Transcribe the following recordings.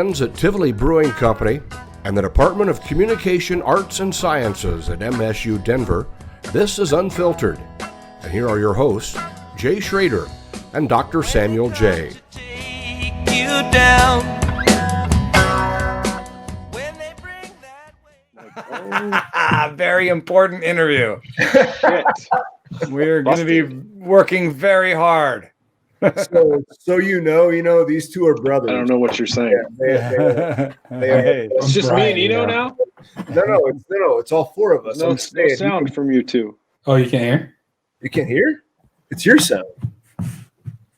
friends at Tivoli Brewing Company and the Department of Communication Arts and Sciences at MSU Denver, this is Unfiltered. And here are your hosts, Jay Schrader and Dr. Samuel J. Very important interview. We're going to be working very hard. So you know, these two are brothers. I don't know what you're saying. It's just me and Eno now? No, it's all four of us. No sound from you two. Oh, you can't hear? You can't hear? It's your sound.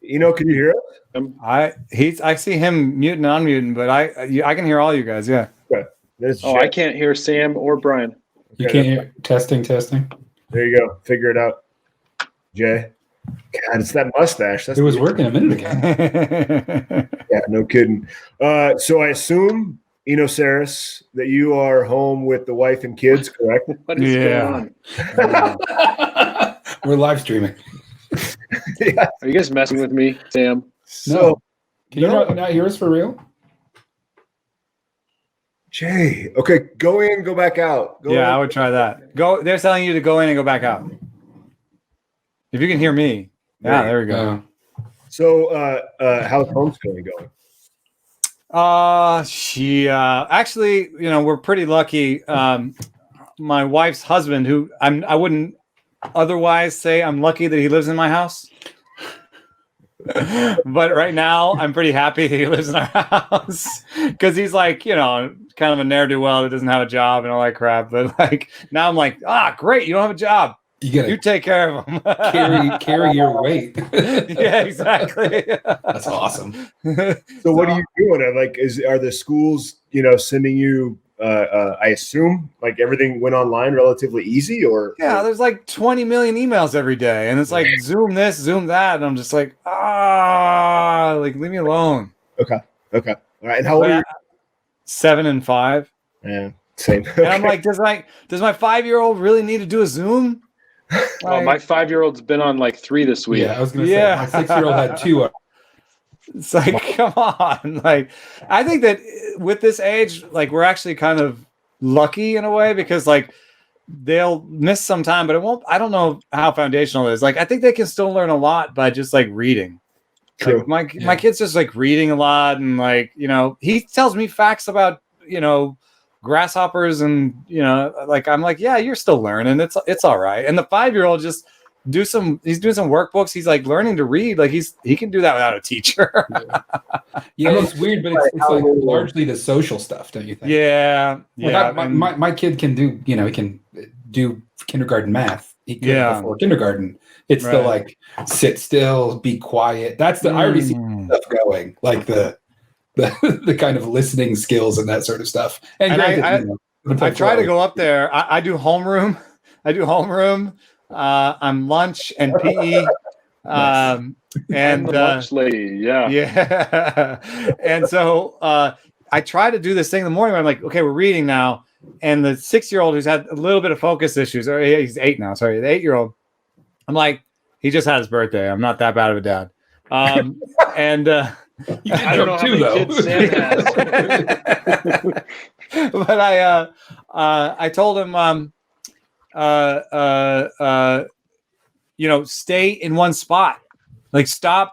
Eno, can you hear us? I see him muting and unmuting, but I can hear all you guys. Yeah. Okay. I can't hear Sam or Brian. You can't hear? Testing. There you go. Figure it out, Jay. God, it's that mustache. It was working a minute ago. Yeah, no kidding. So I assume, Eno Sarris, that you are home with the wife and kids, correct? What is going on? We're live streaming. Yeah. Are you guys messing with me, Sam? No. Can you not hear us for real? Jay, okay, go in, go back out. I would try that. They're telling you to go in and go back out. If you can hear me. Yeah, there we go. So, how's homeschooling going? Actually, we're pretty lucky. My wife's husband, who I wouldn't otherwise say I'm lucky that he lives in my house. But right now, I'm pretty happy that he lives in our house because he's like, kind of a ne'er-do-well that doesn't have a job and all that crap. But like now, I'm like, great, you don't have a job. You take care of him. carry your weight. Yeah, exactly. That's awesome. So what are you doing? Like, are the schools, sending you? I assume like everything went online relatively easy, or there's like 20 million emails every day, and it's like Zoom this, Zoom that, and I'm just like, leave me alone. Okay, all right. And how old are you? 7 and 5. Yeah, same. And I'm like, does my 5-year-old really need to do a Zoom? Well, my 5-year-old's been on like 3 this week. Yeah, I was gonna say my 6-year-old had 2. It's like, come on. Like, I think that with this age, like, we're actually kind of lucky in a way because, like, they'll miss some time, but it won't. I don't know how foundational it is. Like, I think they can still learn a lot by just like reading. True. Like, my kid's just like reading a lot, and like, he tells me facts about grasshoppers, and like I'm like, yeah, you're still learning. It's all right. And the 5-year-old just he's doing some workbooks. He's like learning to read. Like he can do that without a teacher. Yeah, it's weird, but it's like largely the social stuff, don't you think? Yeah. My kid can do, he can do kindergarten math. He could before kindergarten. It's the like sit still, be quiet. That's I already see stuff going, like the kind of listening skills and that sort of stuff. And I try to go up there. I do homeroom. I'm lunch and PE. And lunch lady, yeah. And so I try to do this thing in the morning where I'm like, okay, we're reading now. And the 6-year-old who's had a little bit of focus issues, or he's 8 now, sorry, the 8-year-old, I'm like, he just had his birthday. I'm not that bad of a dad. And I don't know how many kids Sam has. But I told him, stay in one spot. Like, stop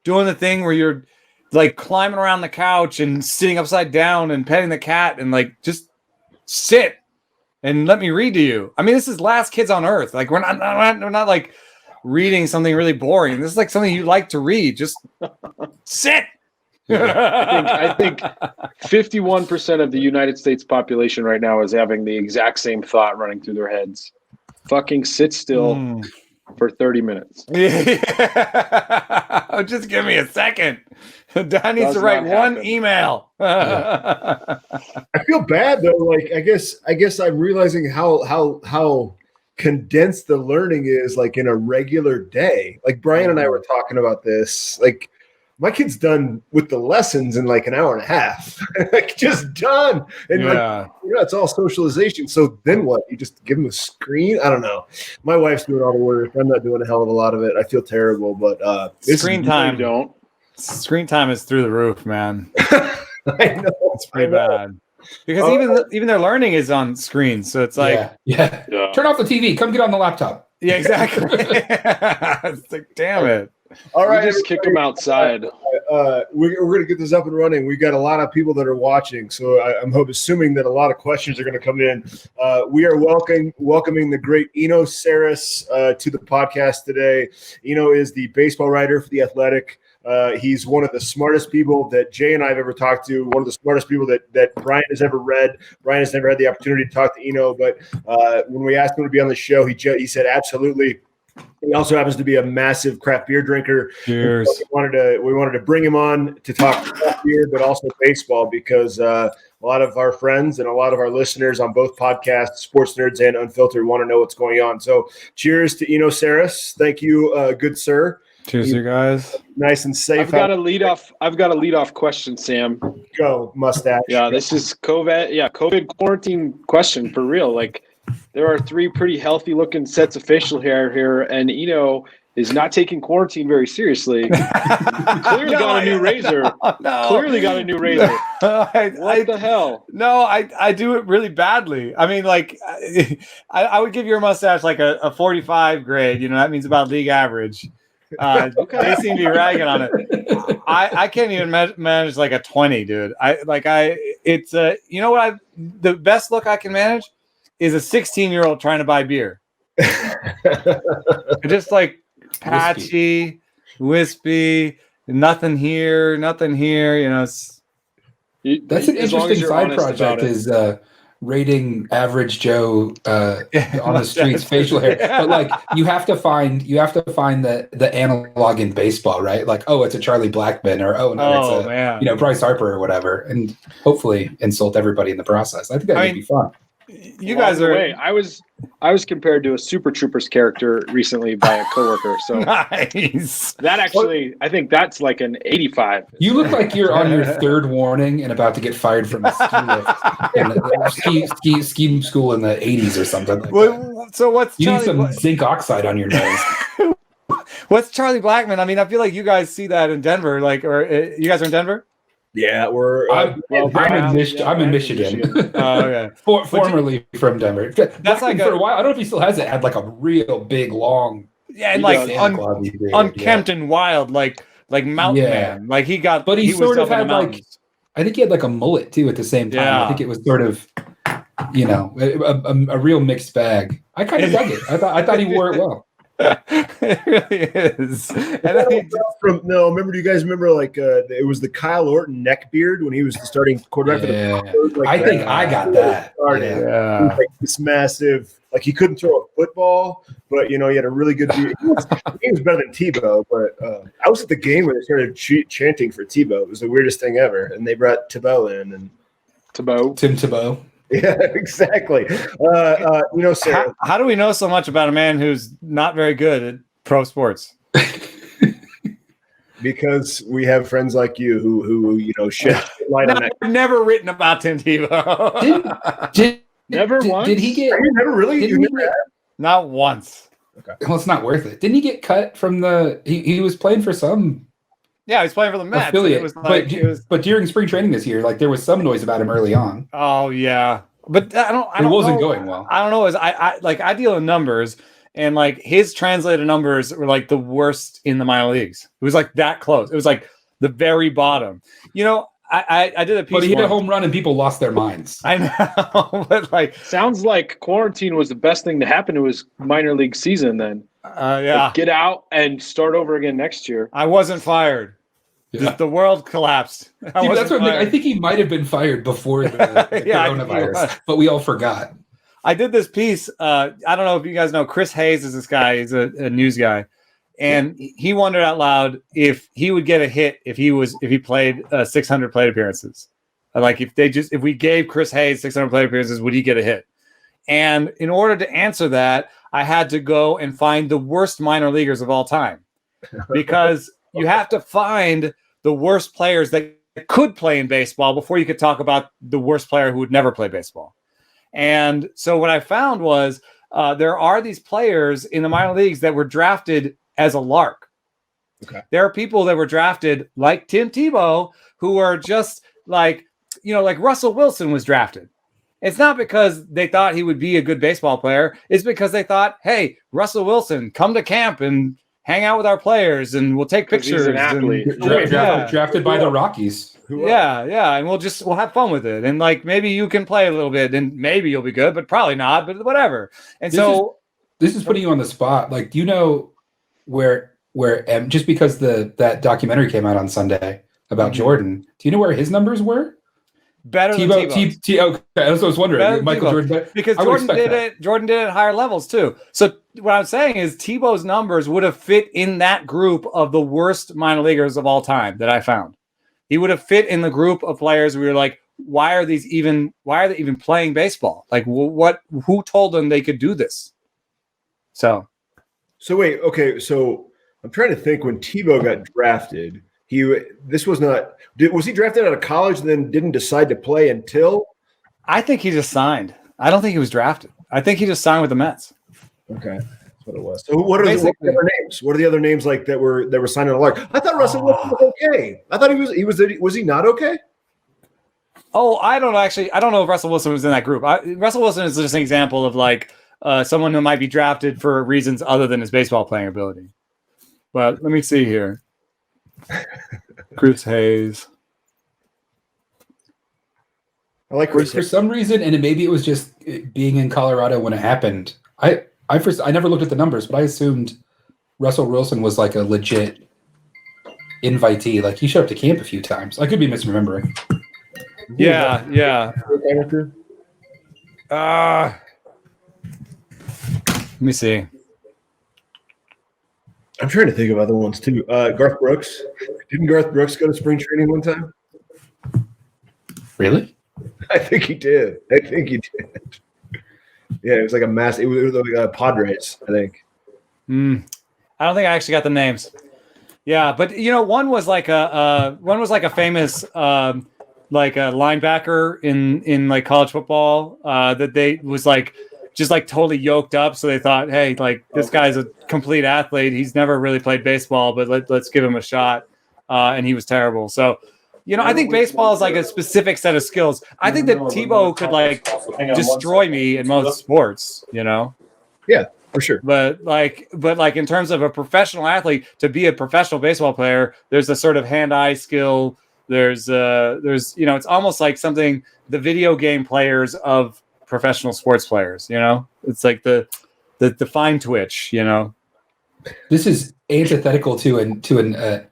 doing the thing where you're like climbing around the couch and sitting upside down and petting the cat, and like just sit and let me read to you. I mean, this is Last Kids on Earth. Like, we're not like reading something really boring. This is like something you like to read. Just sit. I think 51% of the United States population right now is having the exact same thought running through their heads. Fucking sit still for 30 minutes. Yeah. Just give me a second. Don needs to write one email. I feel bad though. Like, I guess I'm realizing how condensed the learning is, like in a regular day. Like Brian and I were talking about this. Like, my kid's done with the lessons in like an hour and a half, like just done. And it's all socialization. So then what? You just give them a screen? I don't know. My wife's doing all the work. I'm not doing a hell of a lot of it. I feel terrible, but screen time is through the roof, man. I know It's pretty bad. Because even their learning is on screens, so it's like, yeah. Turn off the TV. Come get on the laptop. Yeah, exactly. It's like, damn it. All right, just kick them outside. We're going to get this up and running. We've got a lot of people that are watching, so I'm assuming that a lot of questions are going to come in. We are welcoming the great Eno Sarris to the podcast today. Eno is the baseball writer for The Athletic. He's one of the smartest people that Jay and I have ever talked to, one of the smartest people that Brian has ever read. Brian has never had the opportunity to talk to Eno, but when we asked him to be on the show, he said absolutely. He also happens to be a massive craft beer drinker. Cheers. So we wanted to bring him on to talk craft beer, but also baseball, because a lot of our friends and a lot of our listeners on both podcasts, Sports Nerds and Unfiltered, want to know what's going on. So cheers to Eno Sarris. Thank you, good sir. Cheers, you guys. Nice and safe. I've got a lead off question, Sam. Go, mustache. Yeah, this is COVID quarantine question for real. Like, there are 3 pretty healthy looking sets of facial hair here, and Eno is not taking quarantine very seriously. Clearly got a new razor. No. Clearly got a new razor. What the hell? No, I do it really badly. I mean, like, I would give your mustache like a 45 grade. That means about league average. Okay. They seem to be ragging on it. I can't even manage like a 20, dude. It's the best look I can manage is a 16-year-old trying to buy beer. Just like patchy, wispy, nothing here. That's an interesting side project. Is rating average Joe on the streets facial hair, but like you have to find the analog in baseball, right? Like, oh, it's a Charlie Blackmon, or it's a Bryce Harper or whatever, and hopefully insult everybody in the process. I think that would be fun. You guys are. I was compared to a Super Troopers character recently by a coworker. So nice. That actually, I think that's like an 85. You look like you're on your 3rd warning and about to get fired from a ski school in the 80s or something. Like that. So what's you need some zinc oxide on your nose? What's Charlie Blackmon? I mean, I feel like you guys see that in Denver, you guys are in Denver. Yeah, I'm in Michigan. Oh, okay. Formerly from Denver. That's like for a while. I don't know if he still has it. Had like a real big, long, and like unkempt and wild, like mountain man. Like he got, but he sort of had like, I think he had like a mullet too at the same time. Yeah. I think it was sort of, a real mixed bag. I kind of dug it. I thought he wore it well. It really is. Do you guys remember like it was the Kyle Orton neck beard when he was the starting quarterback for the Broncos? Like, I think I got that. Yeah. Like this massive, like he couldn't throw a football, but he had a really good beard. He was better than Tebow, but I was at the game where they started chanting for Tebow. It was the weirdest thing ever, and they brought Tebow in and Tim Tebow. Yeah, exactly. Sarah, how do we know so much about a man who's not very good at pro sports? Because we have friends like you who shed light on that. I've never written about Tim Tebow. Never once? Did he get? You never really? Not once. Okay. Well, it's not worth it. Didn't he get cut from the? He was playing for some. Yeah, he's playing for the Mets. Affiliate. But during spring training this year, like there was some noise about him early on. Oh yeah, but it wasn't going well. I don't know. I deal in numbers, and like his translated numbers were like the worst in the minor leagues. It was like that close. It was like the very bottom. I did a piece. But he hit a home run and people lost their minds. I know, but like sounds like quarantine was the best thing to happen to his minor league season. Then like, get out and start over again next year. I wasn't fired. Yeah. The world collapsed. I think he might have been fired before the coronavirus, but we all forgot. I did this piece. I don't know if you guys know Chris Hayes is this guy. He's a news guy, and he wondered out loud if he would get a hit if he played 600 plate appearances. Like if we gave Chris Hayes 600 plate appearances, would he get a hit? And in order to answer that, I had to go and find the worst minor leaguers of all time, because you have to find the worst players that could play in baseball before you could talk about the worst player who would never play baseball. And so what I found was there are these players in the minor leagues that were drafted as a lark. Okay. There are people that were drafted like Tim Tebow who are just like Russell Wilson was drafted. It's not because they thought he would be a good baseball player. It's because they thought, hey, Russell Wilson, come to camp and hang out with our players, and we'll take pictures. He's an athlete. Drafted by the Rockies. Yeah, and we'll have fun with it, and like maybe you can play a little bit, and maybe you'll be good, but probably not. But whatever. And this is putting you on the spot. Like, do you know where just because that documentary came out on Sunday about Jordan, do you know where his numbers were? Better than Tebow's. Okay, that's what I was wondering. Michael Jordan, because Jordan did it. Jordan did it at higher levels too. So what I'm saying is Tebow's numbers would have fit in that group of the worst minor leaguers of all time that I found. He would have fit in the group of players we were like, why are they even playing baseball? Like, who told them they could do this? So wait, okay. So I'm trying to think when Tebow got drafted. Was he drafted out of college and then didn't decide to play until? I think he just signed. I don't think he was drafted. I think he just signed with the Mets. Okay, that's what it was. So what are the other names? What are the other names like that were signed on a lark? I thought Russell Wilson was okay. I thought was he not okay? Oh, I don't know if Russell Wilson was in that group. Russell Wilson is just an example of like someone who might be drafted for reasons other than his baseball playing ability. But let me see here. Chris Hayes. I like Chris for some reason, and maybe it was just being in Colorado when it happened. I never looked at the numbers, but I assumed Russell Wilson was like a legit invitee. Like he showed up to camp a few times. I could be misremembering. Yeah. Let me see. I'm trying to think of other ones too. Garth Brooks. Didn't Garth Brooks go to spring training one time? Really? I think he did. Yeah, it was like a mass. It was like Padres, I think. I don't think I actually got the names. Yeah, but one was like a famous like a linebacker in like college football that they was like just like totally yoked up. So they thought, hey, like this guy's a complete athlete. He's never really played baseball, but let's give him a shot. And he was terrible. So, I think baseball is like a specific set of skills. I think that Tebow could like destroy me in most sports, Yeah, for sure. But in terms of a professional athlete, to be a professional baseball player, there's a sort of hand-eye skill. There's it's almost like something the video game players of professional sports players, it's like the fine twitch, This is antithetical to an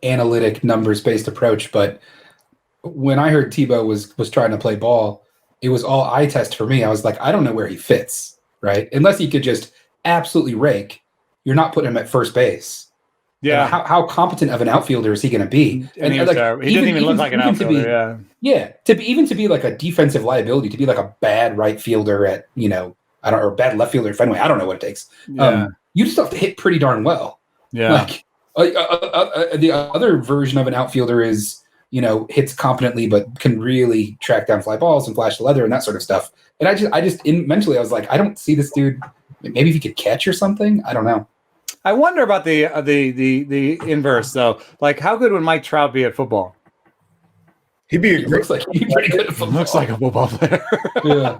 analytic numbers-based approach, but when I heard Tebow was trying to play ball, it was all eye test for me. I was like, I don't know where he fits, right? Unless he could just absolutely rake, you're not putting him at first base. Yeah. And how competent of an outfielder is he going to be? And he didn't even look like an outfielder. To be like a defensive liability, to be like a bad right fielder at or bad left fielder at Fenway. I don't know what it takes. Yeah. You just have to hit pretty darn well. Yeah. Like the other version of an outfielder is hits competently but can really track down fly balls and flash the leather and that sort of stuff. And I just mentally I was like, I don't see this dude. Maybe if he could catch or something. I don't know. I wonder about the inverse though. Like, how good would Mike Trout be at football? He'd be looks like he'd be pretty good at football. Looks like a football player. Yeah.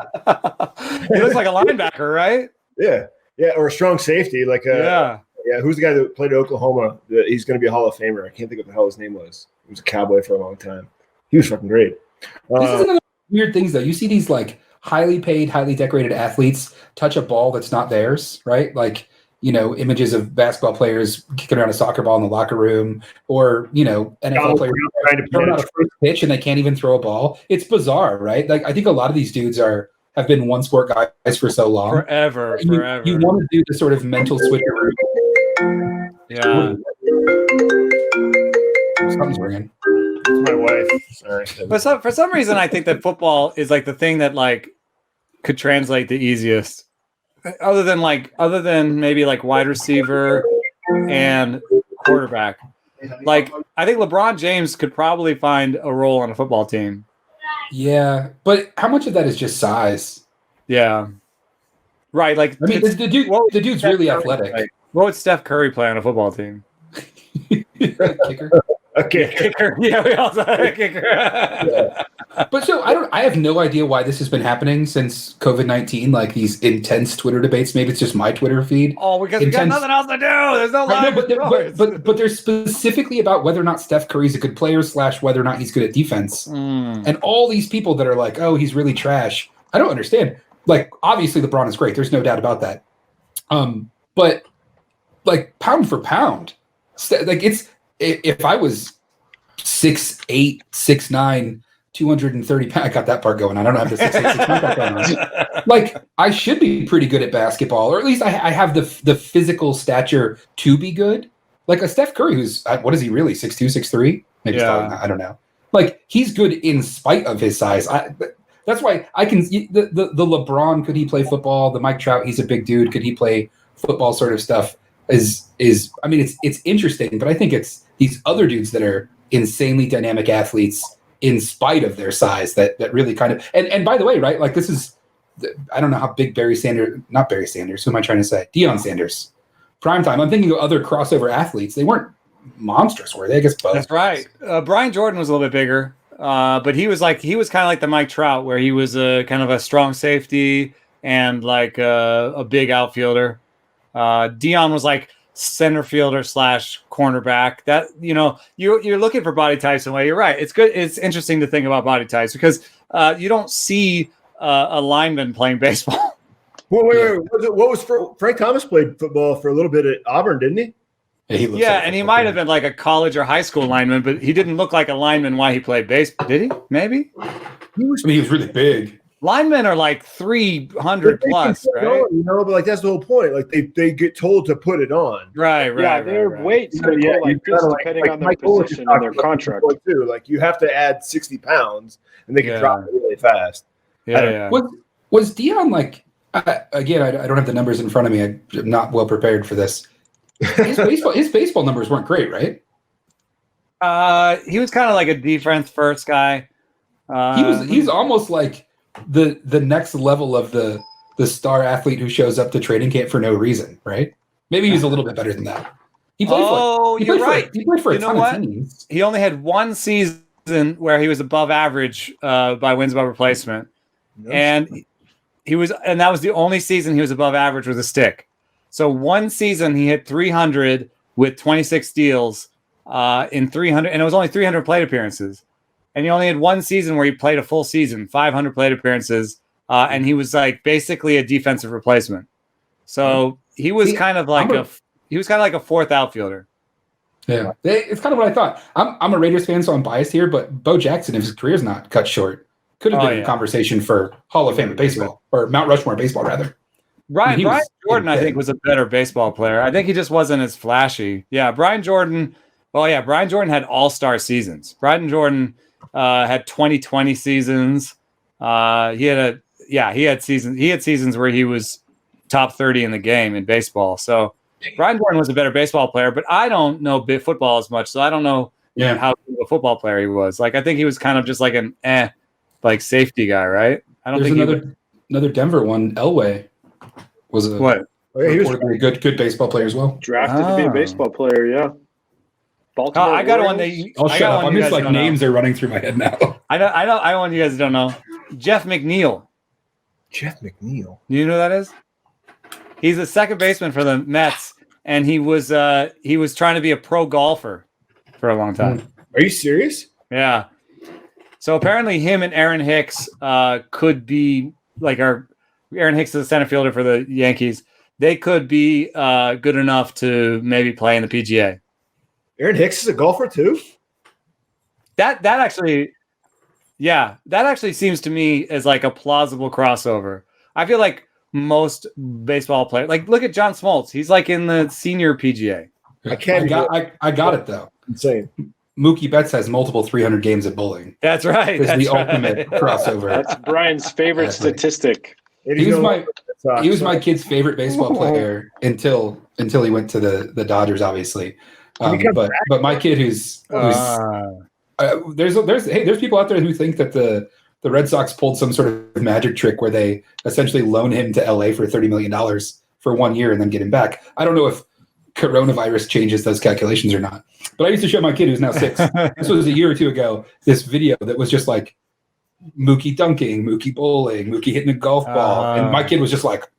He looks like a linebacker, right? Yeah, or a strong safety. Like who's the guy that played at Oklahoma? He's going to be a Hall of Famer. I can't think of what the hell his name was. He was a Cowboy for a long time. He was fucking great. This is another weird things though. You see these like highly paid, highly decorated athletes touch a ball that's not theirs, right? Like, images of basketball players kicking around a soccer ball in the locker room, or, NFL players throwing out a first pitch and they can't even throw a ball. It's bizarre, right? Like, I think a lot of these dudes have been one sport guys for so long. Forever. You want to do the sort of mental switcheroo. Yeah. Something's ringing. It's my wife. Sorry. But for some reason, I think that football is like the thing that like could translate the easiest. Other than maybe like wide receiver and quarterback. Like, I think LeBron James could probably find a role on a football team. Yeah, but how much of that is just size? Yeah. Right, like I mean, the dude's really athletic. What would Steph Curry play on a football team? Kicker. Okay. Kicker. Yeah, we also had a kicker. But so I have no idea why this has been happening since COVID-19. Like these intense Twitter debates. Maybe it's just my Twitter feed. Oh, because we got nothing else to do. There's no live but they're specifically about whether or not Steph Curry's a good player / whether or not he's good at defense. And all these people that are like, oh, he's really trash. I don't understand. Like, obviously LeBron is great. There's no doubt about that. But like pound for pound, like if I was 6'8", 6'9", 230 pounds, I got that part going. I don't have the 6'8", 6'9" part going on. Like, I should be pretty good at basketball, or at least I have the physical stature to be good. Like a Steph Curry, who's what is he really, 6'2", 6'3"? Maybe he's taller than that. I don't know. Like, he's good in spite of his size. That's why I can the LeBron, could he play football? The Mike Trout, he's a big dude. Could he play football? Sort of stuff is I mean, it's interesting, but I think it's these other dudes that are insanely dynamic athletes in spite of their size that really kind of and by the way, right? Like this is, I don't know how big not Barry Sanders. Who am I trying to say? Deion Sanders. Primetime. I'm thinking of other crossover athletes. They weren't monstrous, were they? I guess both. That's right. Brian Jordan was a little bit bigger. But he was kind of like the Mike Trout, where he was a kind of a strong safety and like a big outfielder. Deion was like center fielder / cornerback. That, you know, you're looking for body types in a way. You're right. It's good. It's interesting to think about body types because you don't see a lineman playing baseball. Well, wait. What was Frank Thomas played football for a little bit at Auburn, didn't he? Yeah, and he might have been like a college or high school lineman, but he didn't look like a lineman while he played baseball. Did he? Maybe? He was really big. Linemen are like 300 plus, right? On, you know, but like that's the whole point. Like they get told to put it on. Right. Yeah, their weights go like this, depending on their position and their contract. Too. Like you have to add 60 pounds, and they can drop it really fast. Yeah. Was Deion like? Again, I don't have the numbers in front of me. I'm not well prepared for this. His baseball numbers weren't great, right? He was kind of like a defense first guy. He's almost like the next level of the star athlete who shows up to training camp for no reason, right? Maybe he's a little bit better than that. He played he played for a ton of teams. He only had one season where he was above average by wins above replacement, and that was the only season he was above average with a stick. So one season he hit 300 with 26 steals in 300, and it was only 300 plate appearances. And he only had one season where he played a full season, 500 plate appearances, and he was like basically a defensive replacement. So he was kind of like a fourth outfielder. Yeah, it's kind of what I thought. I'm a Raiders fan, so I'm biased here. But Bo Jackson, if his career's not cut short, could have been in conversation for Hall of Fame of baseball, or Mount Rushmore baseball, rather. Brian Jordan, I think, was a better baseball player. I think he just wasn't as flashy. Yeah, Brian Jordan. Well, yeah, Brian Jordan had all-star seasons. Brian Jordan had 2020 seasons. He had seasons where he was top 30 in the game in baseball. So Brian Jordan was a better baseball player, but I don't know football as much, so I don't know how good of a football player he was. Like, I think he was kind of just like an like safety guy, right? I don't think another Denver one. Elway was a he was a good baseball player as well. Drafted to be a baseball player, yeah. Baltimore. I got one. Shut up. I'm just like names are running through my head now. I want you guys don't know. Jeff McNeil. Jeff McNeil. Do you know who that is? He's a second baseman for the Mets, and he was trying to be a pro golfer for a long time. Are you serious? Yeah. So apparently, him and Aaron Hicks could be like Aaron Hicks is a center fielder for the Yankees. They could be good enough to maybe play in the PGA. Aaron Hicks is a golfer too? That actually seems to me as like a plausible crossover. I feel like most baseball players, like look at John Smoltz. He's like in the senior PGA. I got it though. Insane. Mookie Betts has multiple 300 games at bowling. That's right. It's the ultimate crossover. That's Brian's favorite statistic. He was my kid's favorite baseball player until he went to the Dodgers, obviously. But my kid who's there's people out there who think that the Red Sox pulled some sort of magic trick where they essentially loan him to LA for $30 million for 1 year and then get him back. I don't know if coronavirus changes those calculations or not. But I used to show my kid who's now 6. This was a year or two ago. This video that was just like Mookie dunking, Mookie bowling, Mookie hitting a golf ball, and my kid was just like,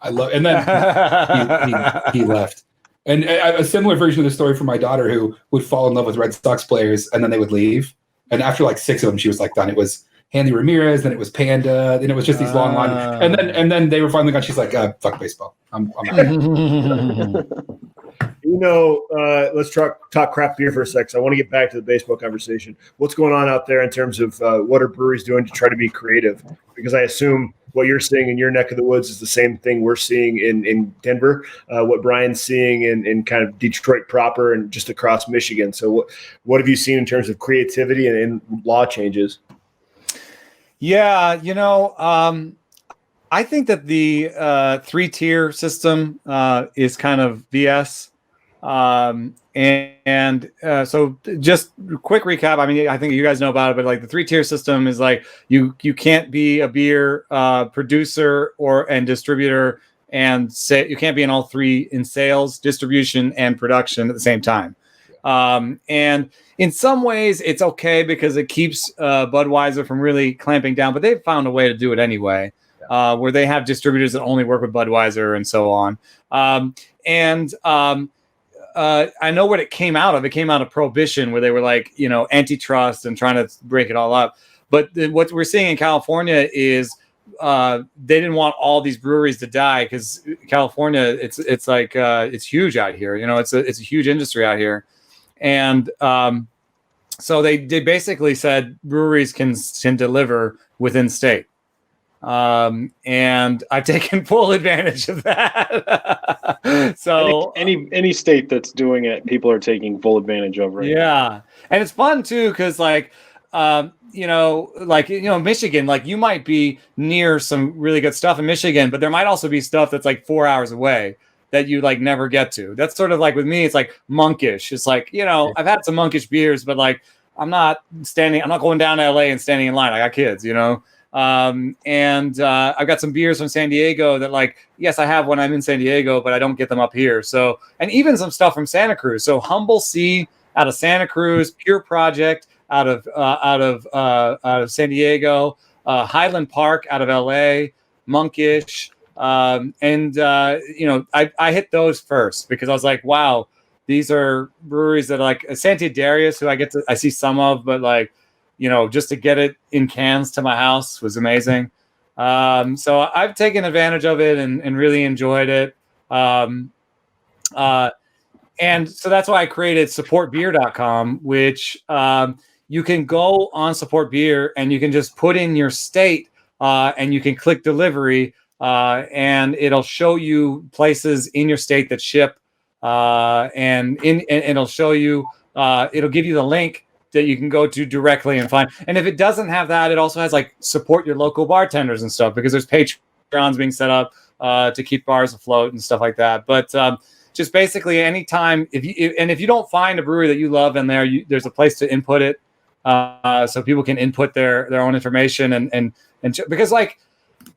I love. And then he left. And a similar version of the story for my daughter, who would fall in love with Red Sox players, and then they would leave. And after like 6 of them, she was like done. It was Hanley Ramirez, then it was Panda, then it was just these long lines. And then they were finally gone. She's like, fuck baseball. I'm out. Let's talk craft beer for a sec. So I want to get back to the baseball conversation. What's going on out there in terms of what are breweries doing to try to be creative? Because I assume what you're seeing in your neck of the woods is the same thing we're seeing in Denver, what Brian's seeing in kind of Detroit proper and just across Michigan. So what have you seen in terms of creativity and law changes? Yeah, I think that the 3-tier system is kind of BS. So just quick recap. I mean, I think you guys know about it, but like the 3-tier system is like you can't be a beer producer and distributor, and say you can't be in all three in sales, distribution, and production at the same time. And in some ways it's okay because it keeps Budweiser from really clamping down, but they've found a way to do it anyway, where they have distributors that only work with Budweiser and so on. I know what it came out of. It came out of Prohibition, where they were like, antitrust and trying to break it all up. But what we're seeing in California is they didn't want all these breweries to die, because California, it's like it's huge out here. It's a huge industry out here, and so they basically said breweries can deliver within state. And I've taken full advantage of that. So any state that's doing it, people are taking full advantage of right now. And it's fun too, because Michigan, like you might be near some really good stuff in Michigan, but there might also be stuff that's like 4 hours away that you like never get to. That's sort of like with me, it's like monkish. It's like, I've had some monkish beers, but like I'm not going down to LA and standing in line. I got kids, and I've got some beers from San Diego that, like, yes, I have when I'm in San Diego, but I don't get them up here. So, and even some stuff from Santa Cruz. So Humble Sea out of Santa Cruz, Pure Project out of San Diego, Highland Park out of LA, Monkish. I hit those first because I was like, wow, these are breweries that like Santa Darius, who I see some of, but like, just to get it in cans to my house was amazing. So I've taken advantage of it and really enjoyed it. And so that's why I created supportbeer.com, which you can go on Support Beer and you can just put in your state and you can click delivery and it'll show you places in your state that ship and it'll show you, it'll give you the link that you can go to directly and find. And if it doesn't have that, it also has like support your local bartenders and stuff, because there's Patreons being set up to keep bars afloat and stuff like that. But just basically anytime, if you don't find a brewery that you love in there, there's a place to input it, so people can input their own information and because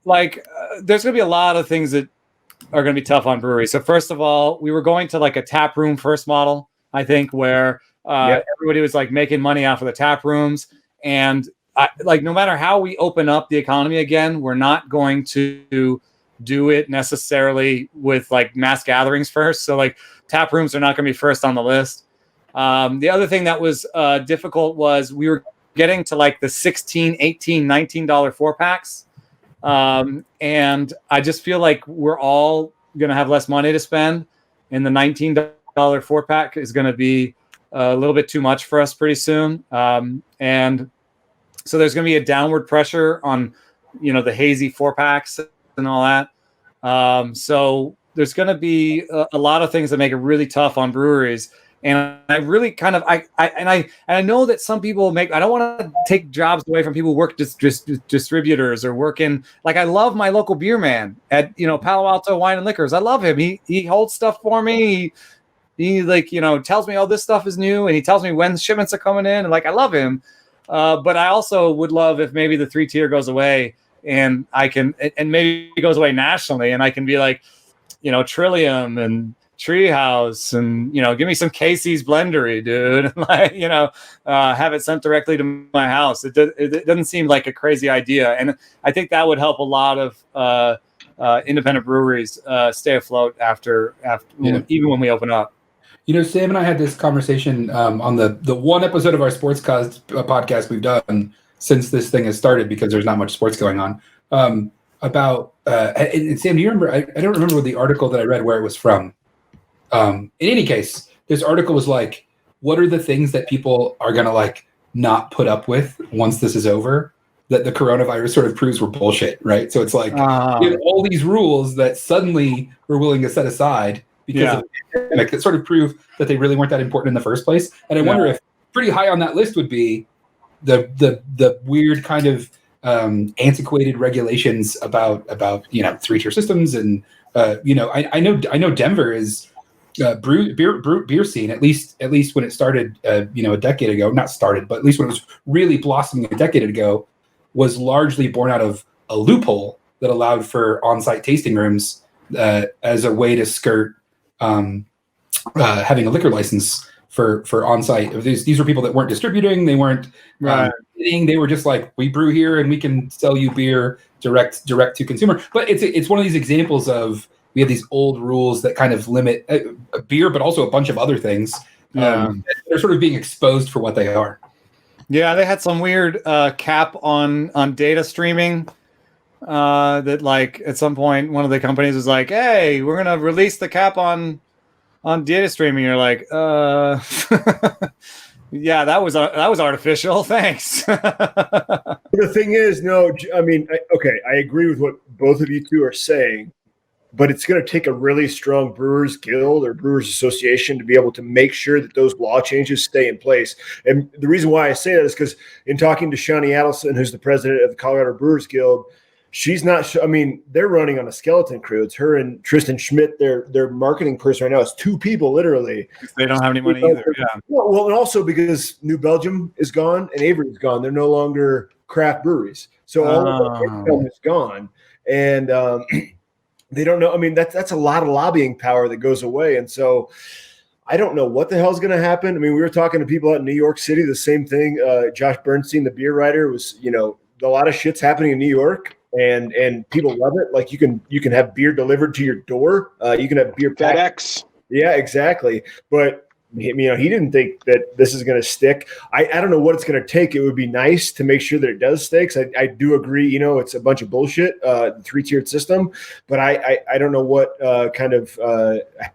there's going to be a lot of things that are going to be tough on breweries. So first of all, we were going to like a tap room first model, I think, where everybody was like making money off of the tap rooms, and no matter how we open up the economy again, we're not going to do it necessarily with like mass gatherings first. So like tap rooms are not going to be first on the list. The other thing that was difficult was we were getting to like the $16, $18, $19 4-packs. And I just feel like we're all going to have less money to spend, and the $19 4-pack is going to be a little bit too much for us pretty soon. And so there's going to be a downward pressure on, the hazy 4-packs and all that. So there's going to be a lot of things that make it really tough on breweries. And I really kind of, I know that some people I don't want to take jobs away from people who work distributors or work in, like, I love my local beer man at, Palo Alto Wine and Liquors. I love him. He holds stuff for me. He tells me, oh, this stuff is new, and he tells me when shipments are coming in, and like, I love him. But I also would love if maybe the 3-tier goes away, and I can, and maybe it goes away nationally, and I can be like, Trillium and Treehouse, and give me some Casey's Blendery, dude. Have it sent directly to my house. It doesn't seem like a crazy idea, and I think that would help a lot of independent breweries stay afloat after even when we open up. Sam and I had this conversation on the one episode of our podcast we've done since this thing has started, because there's not much sports going on. About and Sam, do you remember? I don't remember the article that I read where it was from. In any case, this article was like, what are the things that people are going to not put up with once this is over, that the coronavirus sort of proves were bullshit, right? So it's like, you have all these rules that suddenly we're willing to set aside because of the pandemic that sort of prove that they really weren't that important in the first place. And I wonder if pretty high on that list would be the weird kind of antiquated regulations about 3-tier systems. And I know Denver is beer scene, at least when it started a decade ago, not started, but at least when it was really blossoming a decade ago, was largely born out of a loophole that allowed for on-site tasting rooms as a way to skirt having a liquor license for on-site. These were people that weren't distributing, they weren't they were just like, we brew here and we can sell you beer direct to consumer. But it's one of these examples of, we have these old rules that kind of limit beer, but also a bunch of other things. They're sort of being exposed for what they are. Yeah, they had some weird cap on data streaming that at some point one of the companies was like, hey, we're going to release the cap on data streaming. You're like, yeah, that was artificial. Thanks. The thing is, I agree with what both of you two are saying, but it's going to take a really strong Brewers Guild or Brewers Association to be able to make sure that those law changes stay in place. And the reason why I say that is because in talking to Shawnee Adelson, who's the president of the Colorado Brewers Guild, she's not. They're running on a skeleton crew. It's her and Tristan Schmidt. Their marketing person right now is 2 people, literally. They don't have any money either. Yeah. Well, and also because New Belgium is gone and Avery's gone. They're no longer craft breweries, so all of their income is gone, and they don't know. That's a lot of lobbying power that goes away, and so I don't know what the hell is going to happen. We were talking to people out in New York City. The same thing. Josh Bernstein, the beer writer, was a lot of shit's happening in New York. And people love it. Like you can have beer delivered to your door. You can have beer FedEx. Yeah, exactly. But he didn't think that this is going to stick. I don't know what it's going to take. It would be nice to make sure that it does stick. I do agree. It's a bunch of bullshit, the 3-tiered system. But I don't know what kind of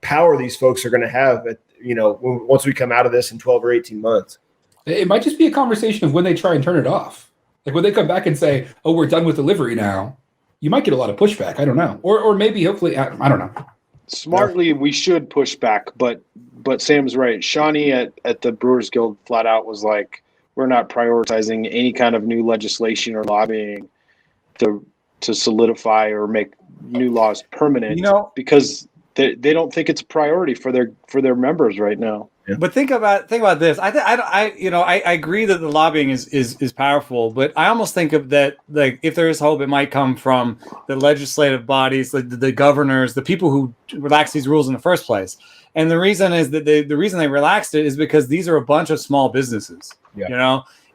power these folks are going to have once we come out of this in 12 or 18 months. It might just be a conversation of when they try and turn it off. Like when they come back and say, "Oh, we're done with delivery now," you might get a lot of pushback. I don't know, or maybe hopefully, I don't know. Smartly, we should push back, but Sam's right. Shawnee at the Brewers Guild flat out was like, "We're not prioritizing any kind of new legislation or lobbying to solidify or make new laws permanent, because they don't think it's a priority for their members right now." But think about this. I agree that the lobbying is powerful, but I almost think of that, like, if there is hope, it might come from the legislative bodies, the governors, the people who relax these rules in the first place. And the reason is that the reason they relaxed it is because these are a bunch of small businesses,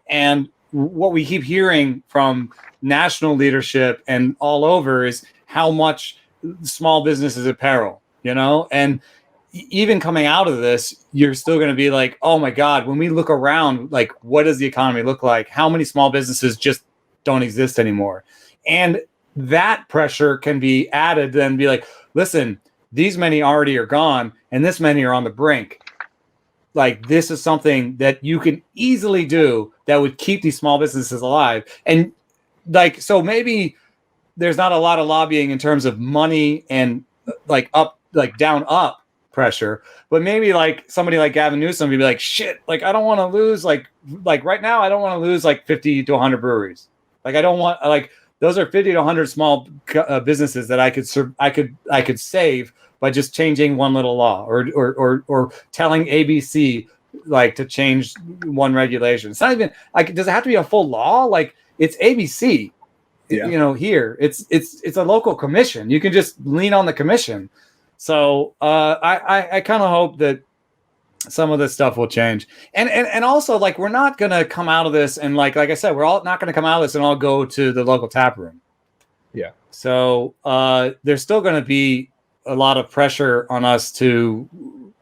and what we keep hearing from national leadership and all over is how much small business is at peril, and even coming out of this, you're still going to be like, oh my God, when we look around, like, what does the economy look like? How many small businesses just don't exist anymore? And that pressure can be added, then be like, listen, these many already are gone and this many are on the brink. Like, this is something that you can easily do that would keep these small businesses alive. And so maybe there's not a lot of lobbying in terms of money and down up pressure, but maybe somebody like Gavin Newsom would be like, shit, I don't want to lose like right now, I don't want to lose 50 to 100 breweries. I don't want, those are 50 to 100 small businesses that I could save by just changing one little law or telling ABC to change one regulation. It's not even does it have to be a full law? It's ABC. Here it's a local commission. You can just lean on the commission. So I kind of hope that some of this stuff will change. And also, like, we're not going to come out of this and like I said, we're all not going to come out of this and all go to the local tap room. Yeah. So there's still going to be a lot of pressure on us to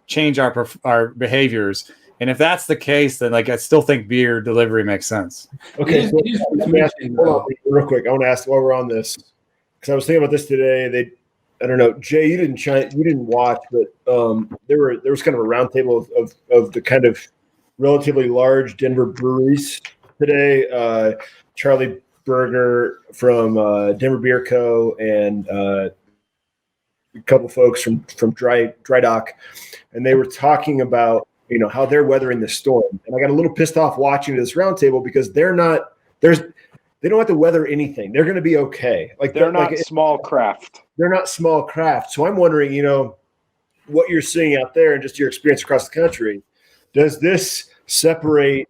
change our behaviors. And if that's the case, then like I still think beer delivery makes sense. Okay, so let me ask you, hold on, real quick. I want to ask while we're on this, because I was thinking about this today. I don't know, Jay, you didn't watch, but there was kind of a roundtable of the kind of relatively large Denver breweries today. Charlie Berger from Denver Beer Co. and a couple folks from Dry Dock, and they were talking about how they're weathering the storm. And I got a little pissed off watching this roundtable because they don't have to weather anything. They're going to be okay. Like they're not small craft. They're not small craft. So I'm wondering, what you're seeing out there and just your experience across the country. Does this separate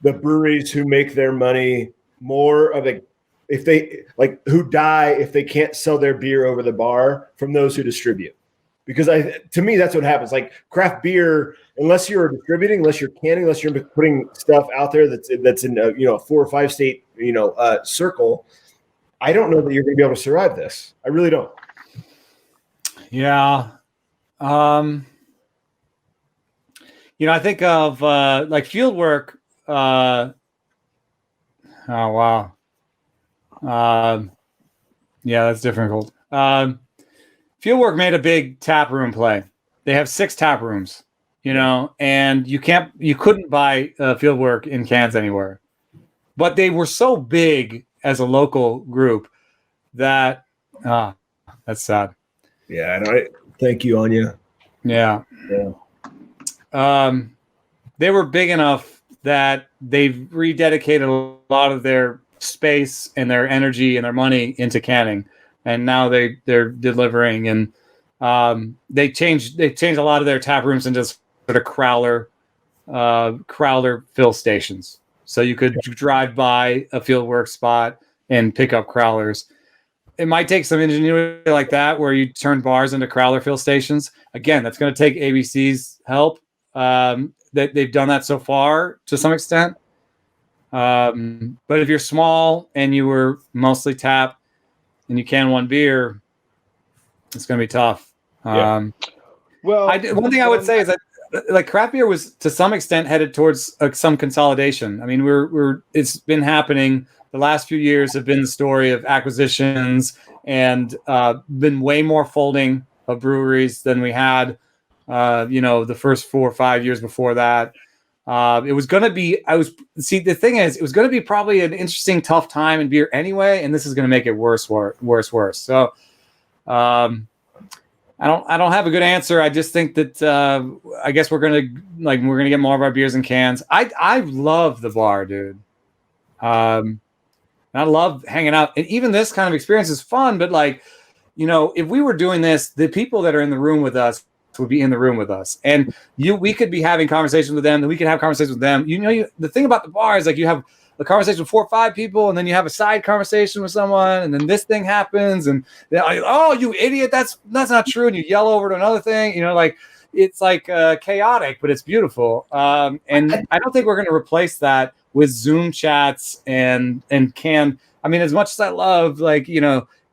the breweries who make their money more of who die if they can't sell their beer over the bar from those who distribute? Because to me, that's what happens. Like craft beer, unless you're distributing, unless you're canning, unless you're putting stuff out there that's in a 4 or 5 state circle, I don't know that you're going to be able to survive this. I really don't. Yeah. I think of like field work. Oh wow. Yeah, that's difficult. Fieldwork made a big tap room play. They have 6 tap rooms, and you couldn't buy Fieldwork in cans anywhere. But they were so big as a local group that that's sad. Yeah, I know. Thank you, Anya. Yeah. They were big enough that they've rededicated a lot of their space and their energy and their money into canning. And now they're delivering, and they changed a lot of their tap rooms into sort of crowler fill stations. So you could drive by a Fieldwork spot and pick up crowlers. It might take some ingenuity like that, where you turn bars into crowler fill stations. Again, that's going to take ABC's help. That they've done that so far to some extent. But if you're small and you were mostly tap, and you can one beer, it's going to be tough. Yeah. Well, one thing I would say is that like craft beer was to some extent headed towards some consolidation. I mean, it's been happening. The last few years have been the story of acquisitions and been way more folding of breweries than we had, the first 4 or 5 years before that. It was going to be, the thing is, it was going to be probably an interesting, tough time in beer anyway, and this is going to make it worse. So, I don't have a good answer. I just think that, I guess we're going to get more of our beers in cans. I love the bar, dude. I love hanging out, and even this kind of experience is fun, but if we were doing this, the people that are in the room with us would be in the room with us, and we could be having conversations with them, and we could have conversations with them. The thing about the bar is you have a conversation with 4 or 5 people, and then you have a side conversation with someone, and then this thing happens, and oh, you idiot, that's not true, and you yell over to another thing. It's chaotic, but it's beautiful. And I don't think we're going to replace that with Zoom chats and can. I mean, as much as I love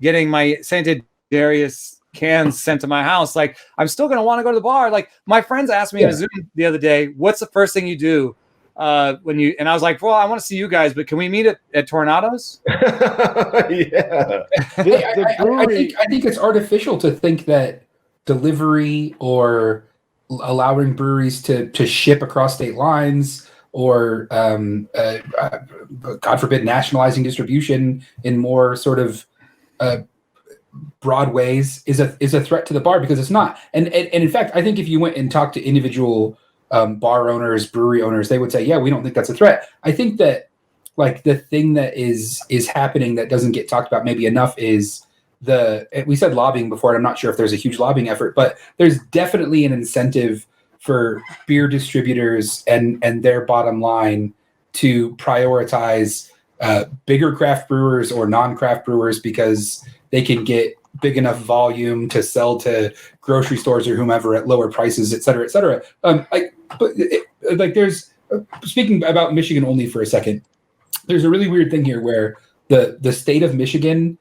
getting my Saint Darius cans sent to my house, I'm still going to want to go to the bar. My friends asked me in a Zoom the other day, what's the first thing you do when you, and I was like, well, I want to see you guys, but can we meet at Tornado's? Yeah. I think it's artificial to think that delivery or allowing breweries to ship across state lines or God forbid nationalizing distribution in more sort of broad ways is a threat to the bar, because it's not. And in fact, I think if you went and talked to individual bar owners, brewery owners, they would say, yeah, we don't think that's a threat. I think that the thing that is happening that doesn't get talked about maybe enough is we said lobbying before, and I'm not sure if there's a huge lobbying effort, but there's definitely an incentive for beer distributors and their bottom line to prioritize bigger craft brewers or non-craft brewers, because they can get big enough volume to sell to grocery stores or whomever at lower prices, et cetera, et cetera. There's speaking about Michigan only for a second. There's a really weird thing here where the state of Michigan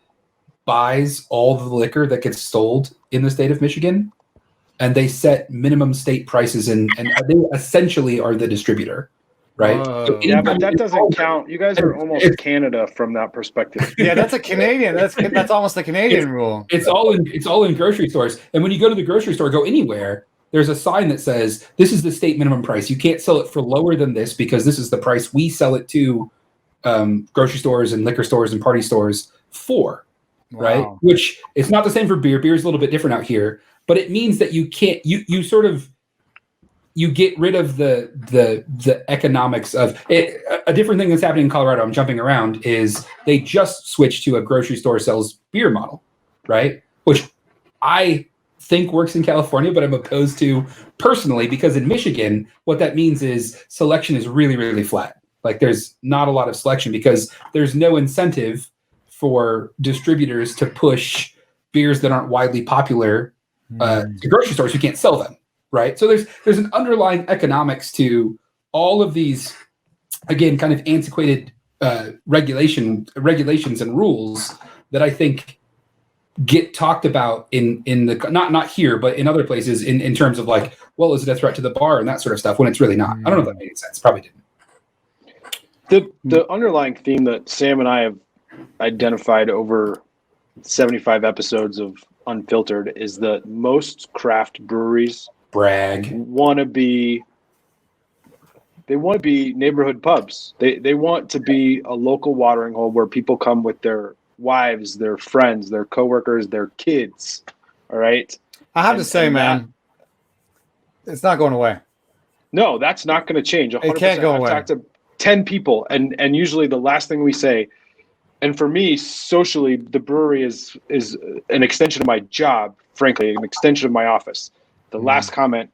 buys all the liquor that gets sold in the state of Michigan, and they set minimum state prices, and they essentially are the distributor. Right. Yeah, but that doesn't count. You guys are almost Canada from that perspective. Yeah, that's a Canadian. That's almost the Canadian rule. It's all in grocery stores. And when you go to the grocery store, go anywhere, there's a sign that says this is the state minimum price. You can't sell it for lower than this because this is the price we sell it to grocery stores and liquor stores and party stores for. Wow. Right. Which it's not the same for beer. Beer is a little bit different out here, but it means that you can't. You get rid of the economics of it. A different thing that's happening in Colorado, I'm jumping around, is they just switched to a grocery store sells beer model, right? Which I think works in California, but I'm opposed to personally because in Michigan, what that means is selection is really, really flat. Like there's not a lot of selection because there's no incentive for distributors to push beers that aren't widely popular to grocery stores who can't sell them. Right. So there's an underlying economics to all of these, again, kind of antiquated regulations and rules that I think get talked about in the not here, but in other places in terms of like, well, is it a threat to the bar and that sort of stuff when it's really not. I don't know if that made sense. Probably didn't. The underlying theme that Sam and I have identified over 75 episodes of Unfiltered is that most craft breweries want to be neighborhood pubs. They want to be a local watering hole where people come with their wives, their friends, their coworkers, their kids. All right. I have to say, man, it's not going away. No, that's not going to change. 100%. It can't go away. I've talked to 10 people, and usually the last thing we say, and for me, socially, the brewery is an extension of my job, frankly, an extension of my office. The last comment,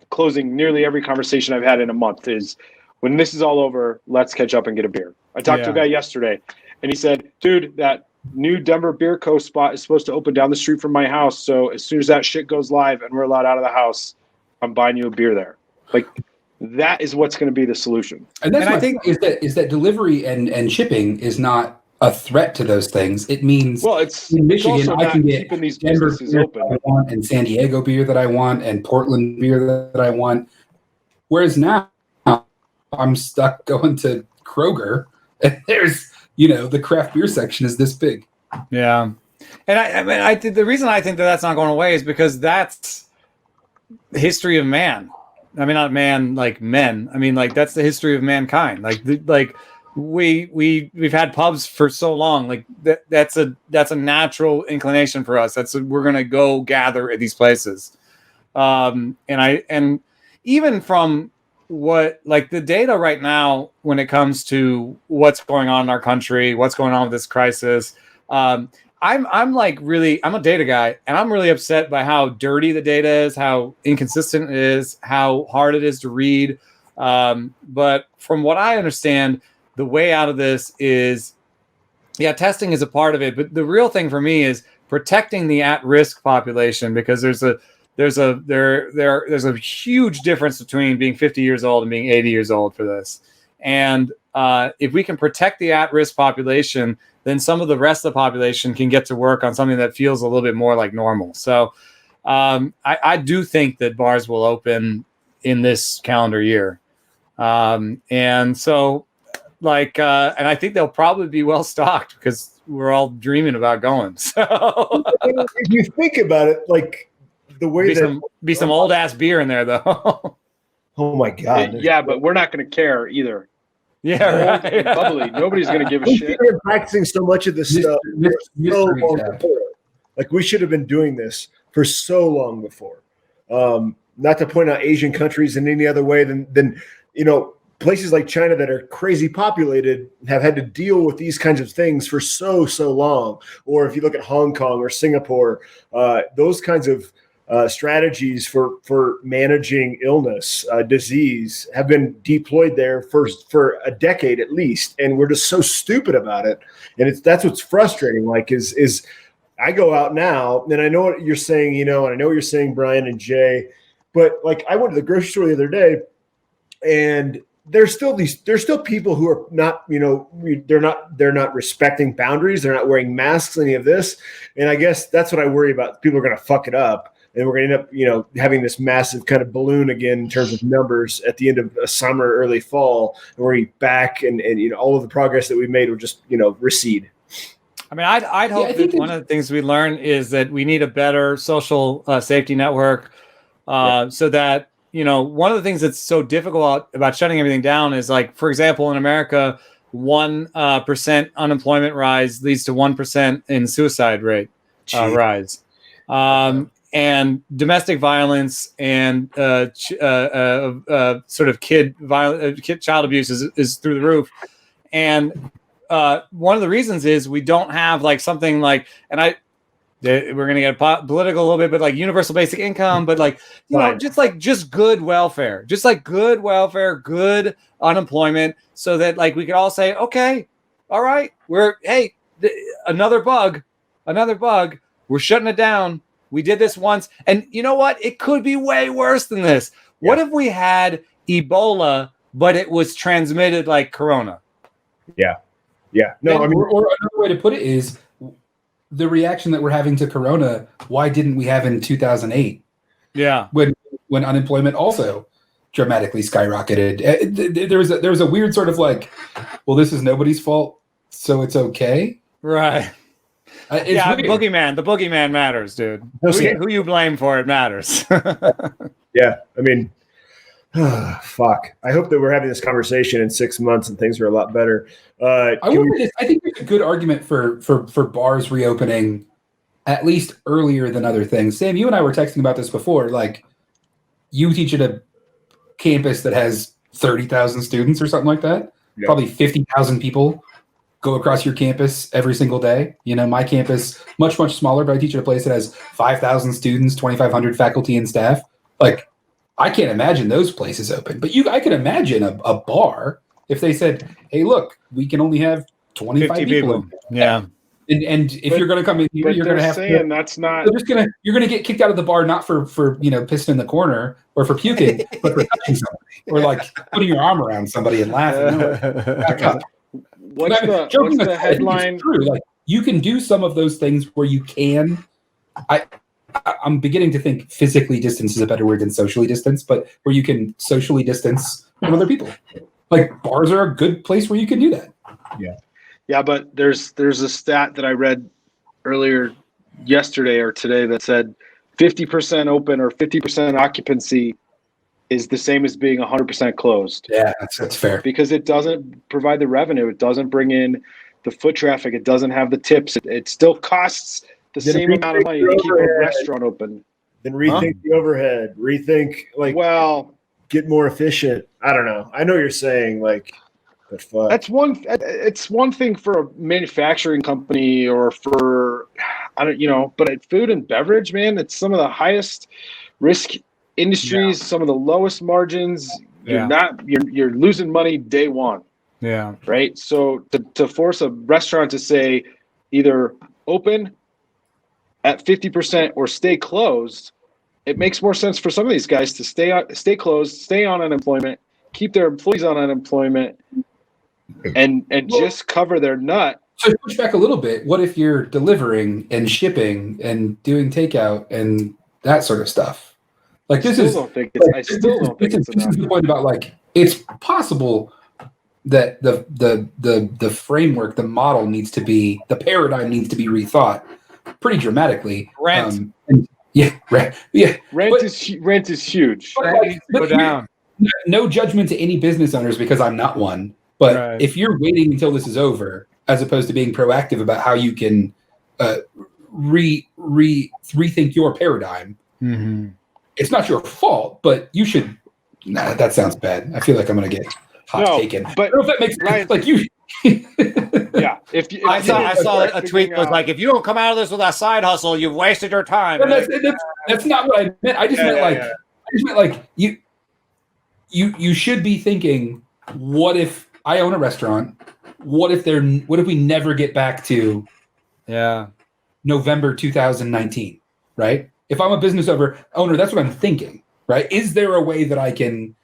closing nearly every conversation I've had in a month, is when this is all over, let's catch up and get a beer. I talked to a guy yesterday, and he said, dude, that new Denver Beer Co. spot is supposed to open down the street from my house. So as soon as that shit goes live and we're allowed out of the house, I'm buying you a beer there. Like, that is what's going to be the solution. And I think is that delivery and shipping is not a threat to those things. It means it's in Michigan I can get keeping these Denver businesses beer open, that I want, and San Diego beer that I want, and Portland beer that I want. Whereas now I'm stuck going to Kroger, and there's the craft beer section is this big. Yeah, and I think the reason I think that's not going away is because that's the history of man. I mean, not man like men. I mean, like that's the history of mankind. Like we've had pubs for so long. Like that's a natural inclination for us. We're gonna go gather at these places. And even from what like the data right now when it comes to what's going on in our country, what's going on with this crisis. I'm like really, I'm a data guy, and I'm really upset by how dirty the data is, how inconsistent it is, how hard it is to read. But from what I understand, the way out of this is, testing is a part of it. But the real thing for me is protecting the at-risk population, because there's a huge difference between being 50 years old and being 80 years old for this. And if we can protect the at-risk population, then some of the rest of the population can get to work on something that feels a little bit more like normal. So I do think that bars will open in this calendar year. And so and I think they'll probably be well stocked because we're all dreaming about going. So if you think about it, like the way be some old ass beer in there though. Oh my God. Yeah, but we're not going to care either. Yeah, right. Bubbly. Nobody's going to give a shit. We've been practicing so much of this stuff for so long before. Like we should have been doing this for so long before. Not to point out Asian countries in any other way than places like China that are crazy populated have had to deal with these kinds of things for so long. Or if you look at Hong Kong or Singapore, those kinds of strategies for managing illness, disease have been deployed there for a decade at least, and we're just so stupid about it. And that's what's frustrating. Like, is I go out now, and I know what you're saying, and I know what you're saying, Brian and Jay, but like I went to the grocery store the other day, and there's still people who are not, they're not respecting boundaries. They're not wearing masks, any of this. And I guess that's what I worry about. People are going to fuck it up. And we're going to end up, having this massive kind of balloon again in terms of numbers at the end of summer, early fall, and we're back, and all of the progress that we made will just, recede. I mean, I'd hope that one of the things we learn is that we need a better social safety network, so that, one of the things that's so difficult about shutting everything down is, like, for example, in America, 1% unemployment rise leads to 1% in suicide rate rise. And domestic violence and sort of child abuse is through the roof. And one of the reasons is we don't have like something like, and we're going to get political a little bit, but like universal basic income, but like, just good welfare, good unemployment, so that like we could all say, okay, all right, another bug, we're shutting it down. We did this once. And you know what? It could be way worse than this. Yeah. What if we had Ebola, but it was transmitted like Corona? Yeah. Yeah. No, or another way to put it is the reaction that we're having to Corona, why didn't we have in 2008? Yeah. When unemployment also dramatically skyrocketed. There was a weird sort of like, well, this is nobody's fault, so it's okay. Right. Weird. The boogeyman matters, dude. Who you blame for it matters. Yeah, I mean, fuck. I hope that we're having this conversation in 6 months and things are a lot better. I think there's a good argument for bars reopening at least earlier than other things. Sam, you and I were texting about this before. Like, you teach at a campus that has 30,000 students or something like that. Yeah. Probably 50,000 people go across your campus every single day. My campus, much, much smaller, but I teach at a place that has 5,000 students, 2,500 faculty and staff. Like, I can't imagine those places open. But I could imagine a bar if they said, hey, look, we can only have 25 people. Yeah. And if you're going to come in here, you're going to have to. That's not. You're going to get kicked out of the bar, not for pissing in the corner or for puking, but for touching somebody or like putting your arm around somebody and laughing. Back up. What's the headline? It's true. Like, you can do some of those things where you can. I'm beginning to think physically distance is a better word than socially distance, but where you can socially distance from other people. Like, bars are a good place where you can do that. Yeah. Yeah, but there's a stat that I read earlier yesterday or today that said 50% open or 50% occupancy is the same as being 100% closed. Yeah, that's fair. Because it doesn't provide the revenue. It doesn't bring in the foot traffic. It doesn't have the tips. It still costs the same amount of money to keep a restaurant open. Then rethink the overhead. Get more efficient. I don't know. I know you're saying like, but fuck. It's one thing for a manufacturing company or for, but at food and beverage, man, it's some of the highest risk industries, some of the lowest margins. You're losing money day one. Yeah. Right. So to force a restaurant to say either open at 50% or stay closed, it makes more sense for some of these guys to stay closed, stay on unemployment, keep their employees on unemployment, and just cover their nut. So push back a little bit. What if you're delivering and shipping and doing takeout and that sort of stuff? Like, I still don't think it's enough. This is the point about, like, it's possible that the framework, the model the paradigm needs to be rethought pretty dramatically. Rent. Rent is huge. Go down. No judgment to any business owners because I'm not one. But if you're waiting until this is over, as opposed to being proactive about how you can rethink your paradigm, it's not your fault, but you should. Nah, that sounds bad. I feel like I'm going to get taken. But I don't know if that makes sense. Like you. Yeah. I saw a tweet that was like, if you don't come out of this with a side hustle, you've wasted your time. That's not what I meant. I just meant like you should be thinking, what if I own a restaurant? What if we never get back to November 2019, right? If I'm a business owner, that's what I'm thinking, right? Is there a way that I can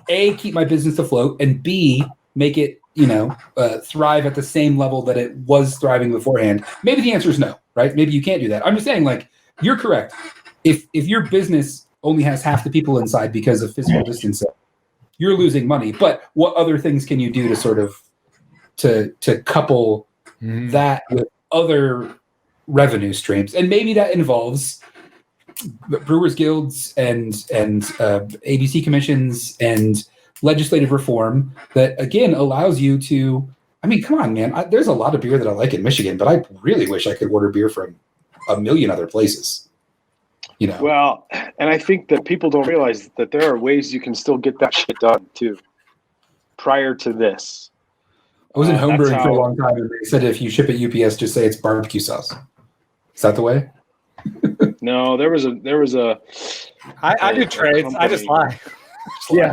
A, keep my business afloat, and B, make it, thrive at the same level that it was thriving beforehand? Maybe the answer is no, right? Maybe you can't do that. I'm just saying, like, you're correct. If your business only has half the people inside because of physical distancing, you're losing money. But what other things can you do to sort of to couple that with other revenue streams? And maybe that involves Brewers Guilds and ABC commissions and legislative reform that, again, allows you to, I mean, come on, man. There's a lot of beer that I like in Michigan, but I really wish I could order beer from a million other places. Well, and I think that people don't realize that there are ways you can still get that shit done too prior to this. I was in homebrewing for a long time, and they said if you ship at UPS, just say it's barbecue sauce. Is that the way? No, there was a. I do trades. I just lie. Yeah.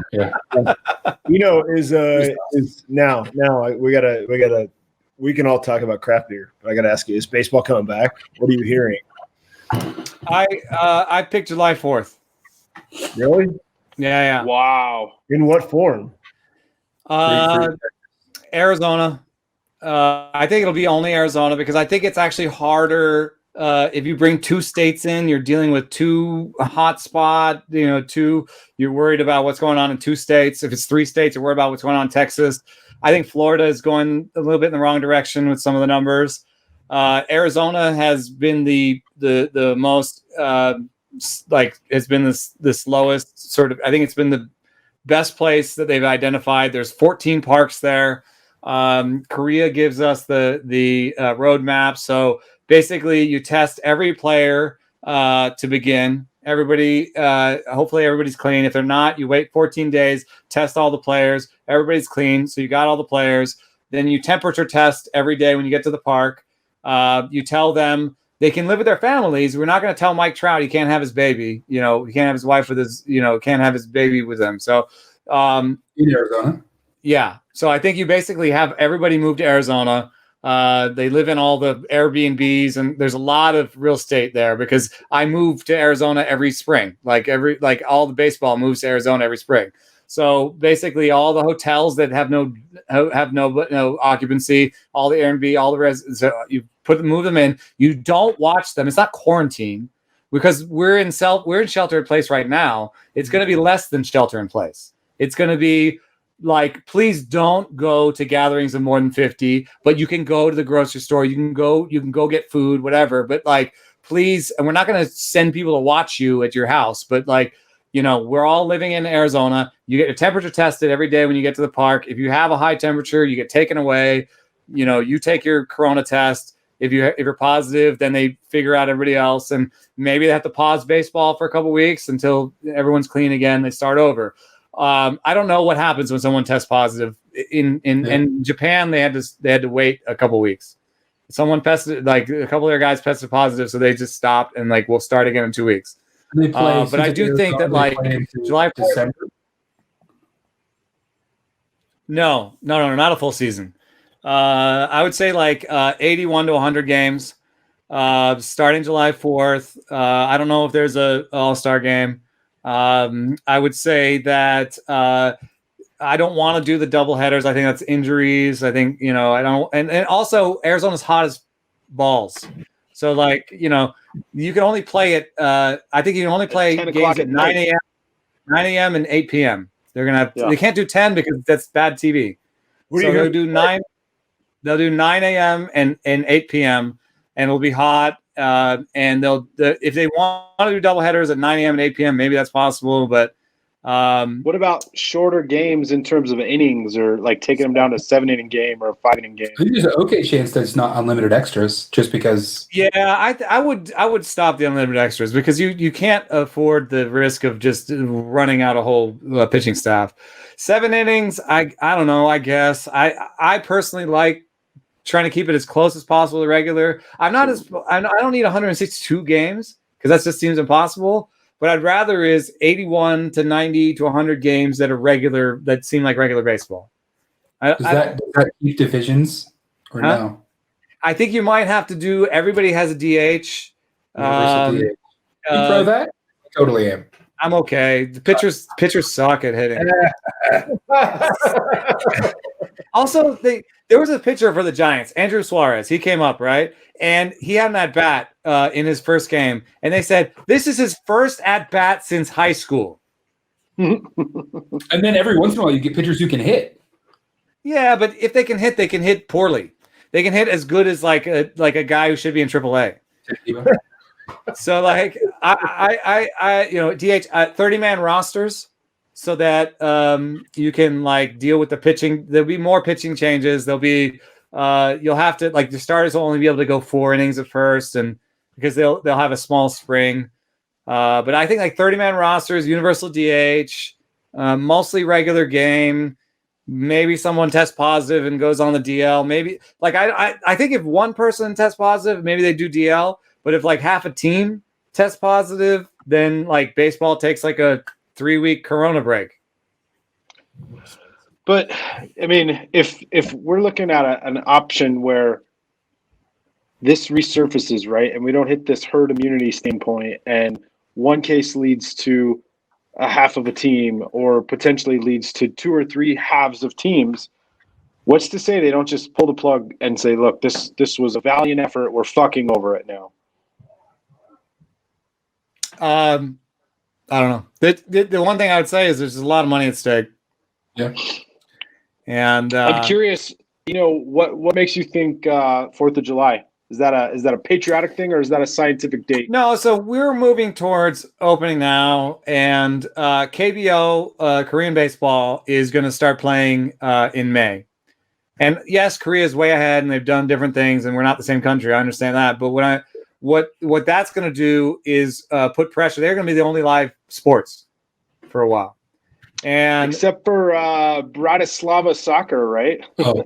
Is now we can all talk about craft beer, but I got to ask you: is baseball coming back? What are you hearing? I picked July 4th. Really? Yeah. Wow. In what form? Arizona. I think it'll be only Arizona because I think it's actually harder if you bring two states in. You're dealing with two hot spot. You're worried about what's going on in two states. If it's three states, you're worried about what's going on in Texas. I think Florida is going a little bit in the wrong direction with some of the numbers. Arizona has been the most has been the slowest sort of. I think it's been the best place that they've identified. There's 14 parks there. Korea gives us the roadmap. So basically, you test every player to begin. Everybody, hopefully, everybody's clean. If they're not, you wait 14 days, test all the players. Everybody's clean, so you got all the players. Then you temperature test every day when you get to the park. You tell them they can live with their families. We're not going to tell Mike Trout he can't have his baby. He can't have his wife with his. Can't have his baby with them. So in Arizona, yeah. So I think you basically have everybody move to Arizona. They live in all the Airbnbs, and there's a lot of real estate there because I move to Arizona every spring. Like all the baseball moves to Arizona every spring. So basically, all the hotels that have no occupancy, all the Airbnb, all the residents, so you move them in. You don't watch them. It's not quarantine because we're in shelter in place right now. It's going to be less than shelter in place. It's going to be like, please don't go to gatherings of more than 50, but you can go to the grocery store. You can go get food, whatever. But like, please, and we're not going to send people to watch you at your house, but like, we're all living in Arizona. You get your temperature tested every day when you get to the park. If you have a high temperature, you get taken away. You take your corona test. If you're positive, then they figure out everybody else, and maybe they have to pause baseball for a couple weeks until everyone's clean again. They start over. I don't know what happens when someone tests positive. In Japan, they had to wait a couple weeks. Someone tested, like a couple of their guys tested positive, so they just stopped and we'll start again in 2 weeks. But I do think that July 4th, December. No, not a full season. I would say 81 to 100 games, starting July 4th. I don't know if there's a All-Star game. I would say that I don't want to do the double headers. I think that's injuries. I think, I don't. And also Arizona's hot as balls. So you can only play it. I think you can only play games at 9 a.m. and 8 p.m. They're going to have, they can't do 10 because that's bad TV. They'll do 9 a.m. and 8 p.m. and it'll be hot. And if they want to do double headers at 9 a.m. and 8 p.m., maybe that's possible. But what about shorter games in terms of innings, or like taking them down to a 7-inning game or a 5-inning game? There's an okay chance that it's not unlimited extras, just because. Yeah, I would stop the unlimited extras because you can't afford the risk of just running out a whole pitching staff. 7 innings, I don't know. I guess I personally like trying to keep it as close as possible to regular. I don't need 162 games because that just seems impossible. What I'd rather is 81 to 90 to 100 games that are regular, that seem like regular baseball. Does that keep divisions or no? I think you might have to do. Everybody has a DH. Universal DH. You pro that? I totally am. I'm okay. The pitchers suck at hitting. Also, there was a pitcher for the Giants, Andrew Suarez. He came up, right? And he had an at-bat in his first game. And they said, this is his first at-bat since high school. And then every once in a while, you get pitchers who can hit. Yeah, but if they can hit poorly. They can hit as good as like a guy who should be in AAA. So like I DH 30-man rosters so that you can like deal with the pitching. There'll be more pitching changes. There'll be you'll have to like the starters will only be able to go 4 innings at first, and because they'll have a small spring. But I think like 30-man rosters, universal DH, mostly regular game. Maybe someone tests positive and goes on the DL. Maybe like I think if one person tests positive, maybe they do DL. But if like half a team tests positive, then like baseball takes like a 3-week Corona break. But I mean, if we're looking at an option where this resurfaces, right, and we don't hit this herd immunity standpoint, and one case leads to a half of a team or potentially leads to 2 or 3 halves of teams, what's to say they don't just pull the plug and say, look, this was a valiant effort. We're fucking over it now. I don't know. The one thing I would say is there's a lot of money at stake. Yeah. And I'm curious, what makes you think 4th of July? Is that a patriotic thing or is that a scientific date? No, so we're moving towards opening now, and KBO Korean baseball is going to start playing in May. And yes, Korea is way ahead, and they've done different things, and we're not the same country. I understand that, but what that's going to do is put pressure. They're going to be the only live sports for a while, and except for Bratislava soccer, right? Oh.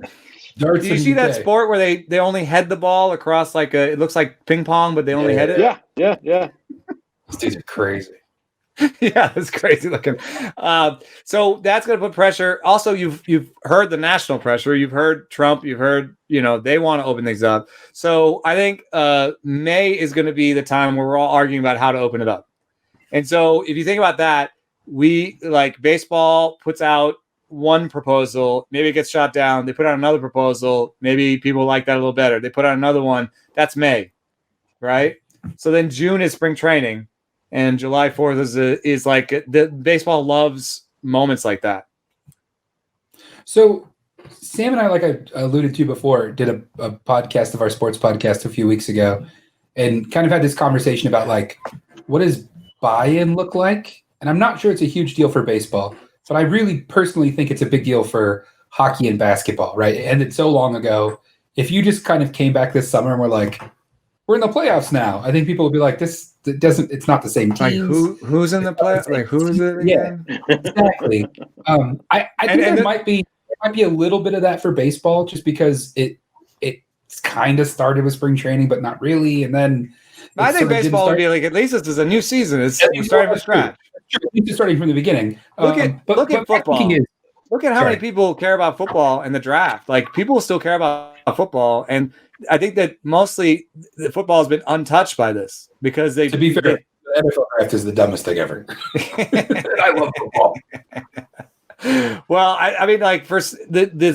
Do you see that sport where they only head the ball across it looks like ping pong, but they only head it? Yeah. These dudes are crazy. Yeah, it's crazy looking. So that's going to put pressure. Also, you've heard the national pressure. You've heard Trump. You've heard, they want to open things up. So I think May is going to be the time where we're all arguing about how to open it up. And so if you think about that, we like baseball puts out one proposal, maybe it gets shot down. They put out another proposal. Maybe people like that a little better. They put out another one. That's May, right? So then June is spring training, and July 4th is like the baseball loves moments like that. So Sam and I, like I alluded to before, did a podcast of our sports podcast a few weeks ago, and kind of had this conversation about like, what does buy-in look like? And I'm not sure it's a huge deal for baseball, but I really personally think it's a big deal for hockey and basketball, right? It ended so long ago. If you just kind of came back this summer and were like, we're in the playoffs now, I think people would be like, it's not the same team. Like who's in the playoffs? Like who's it again? Yeah, exactly. I think there might be a little bit of that for baseball, just because it kind of started with spring training, but not really. And then I think baseball would be like, at least this is a new season. It's starting from scratch. It's starting from the beginning. Look at football. Look at how many people care about football in the draft. Like people still care about football, and I think that mostly the football has been untouched by this because they. To be fair, the NFL draft is the dumbest thing ever. I love football. Well, I mean, like there's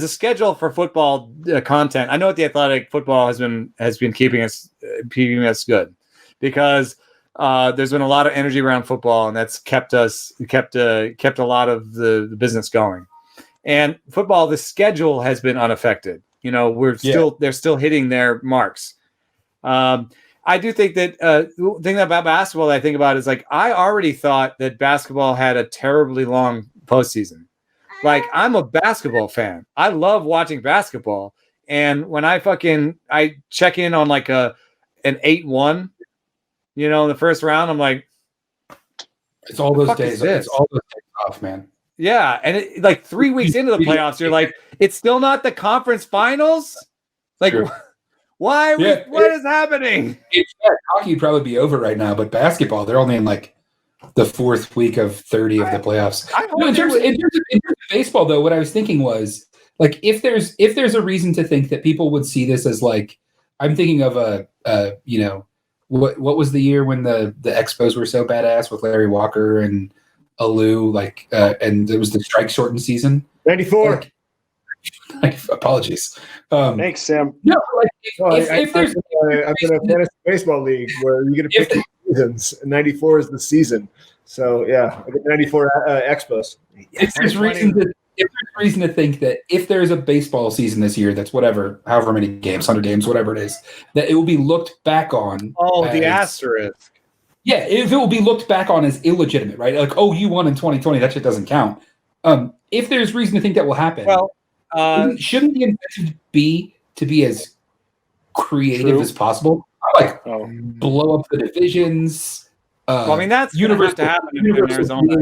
a schedule for football content. I know what the Athletic football has been keeping us good because. There's been a lot of energy around football, and that's kept a lot of the business going. And football, the schedule has been unaffected. They're still hitting their marks. I do think that the thing about basketball that I think about is like I already thought that basketball had a terribly long postseason. Like I'm a basketball fan. I love watching basketball, and when I check in on like an 8-1. In the first round, I'm like, it's all those days. It's all those days off, man. Yeah, and like 3 weeks into the playoffs, you're like, it's still not the conference finals. Like, why? What is happening? Hockey would probably be over right now, but basketball, they're only in like the 4th week of 30 of the playoffs. In terms of baseball, though, what I was thinking was like, if there's a reason to think that people would see this as like I'm thinking of what was the year when the Expos were so badass with Larry Walker and Alou, and it was the strike shortened season. 94. Apologies. Thanks, Sam. No, if there's I'm in a fantasy baseball league where you get to pick the seasons, and 94 is the season. So yeah, I get 94 Expos. If there's reason to think that if there's a baseball season this year, that's however many games, 100 games, whatever it is, that it will be looked back on. Oh, the asterisk. Yeah, if it will be looked back on as illegitimate, right? Like, oh, you won in 2020, that shit doesn't count. If there's reason to think that will happen, shouldn't the incentive be to be as creative as possible? Blow up the divisions. I mean, that's universal to happen in Arizona.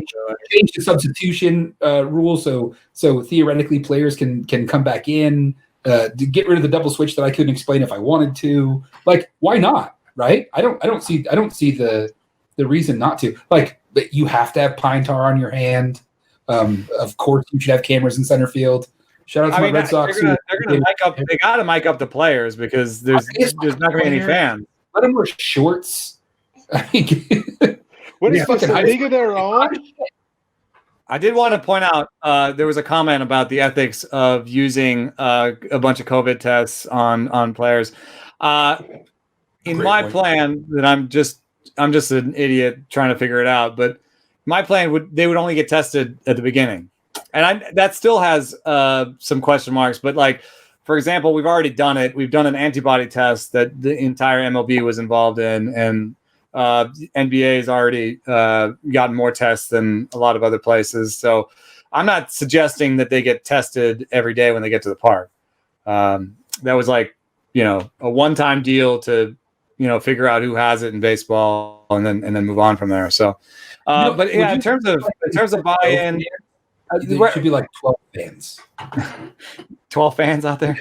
Change the substitution rule so theoretically players can come back in. To get rid of the double switch that I couldn't explain if I wanted to. Like, why not? Right? I don't see the reason not to. Like, but you have to have pine tar on your hand. Of course, you should have cameras in center field. Shout out to my Red Sox. They're gonna mic up. They got to mic up the players because there's not going to be any fans. Let them wear shorts. What is this, a league of their own? I did want to point out there was a comment about the ethics of using a bunch of COVID tests on players. In my plan, that I'm just an idiot trying to figure it out. But my plan they would only get tested at the beginning, and that still has some question marks. But like, for example, we've already done it. We've done an antibody test that the entire MLB was involved in, and NBA has already gotten more tests than a lot of other places. So I'm not suggesting that they get tested every day when they get to the park. That was like, a one-time deal to, figure out who has it in baseball and then move on from there. So, but yeah, in terms of buy-in, there should be like 12 fans. 12 fans out there.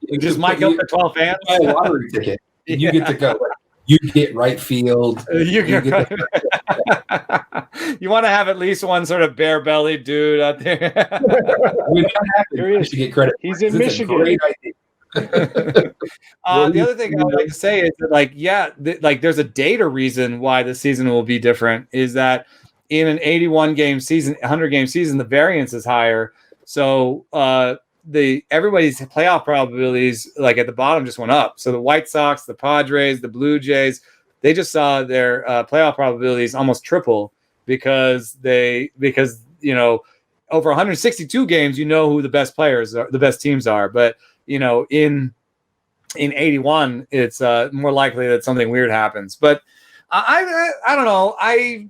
Yeah. Just mic up the 12 fans. Buy a lottery ticket. You get to go. You get right field. You want to have at least one sort of bare-bellied dude out there. You get credit. He's in Michigan. The other thing I would like to say is that, there's a data reason why the season will be different. Is that in an 81-game season, 100-game season, the variance is higher. So everybody's playoff probabilities, like at the bottom, just went up. So the White Sox, the Padres, the Blue Jays, they just saw their playoff probabilities almost triple because over 162 games, who the best players are, the best teams are. But in 81, it's more likely that something weird happens. But I don't know. I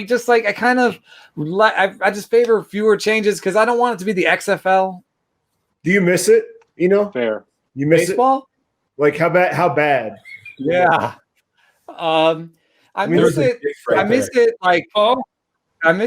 just favor fewer changes because I don't want it to be the XFL. Do you miss it? Fair. You miss baseball? It? Like how bad? Yeah. I miss it. I miss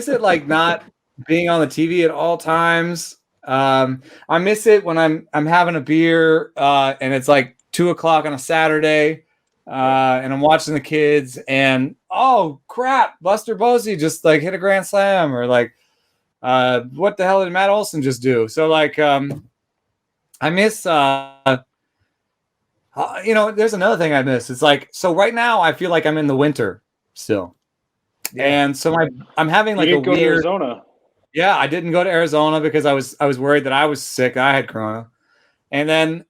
it like not being on the TV at all times. I miss it when I'm having a beer and it's like 2:00 on a Saturday. And I'm watching the kids and oh crap, Buster Posey just like hit a grand slam, or like what the hell did Matt Olson just do? So like I miss there's another thing I miss. It's like, so right now I feel like I'm in the winter still. Yeah. And so I'm having like a weird Arizona. Yeah, I didn't go to Arizona because I was worried that I was sick. I had corona. And then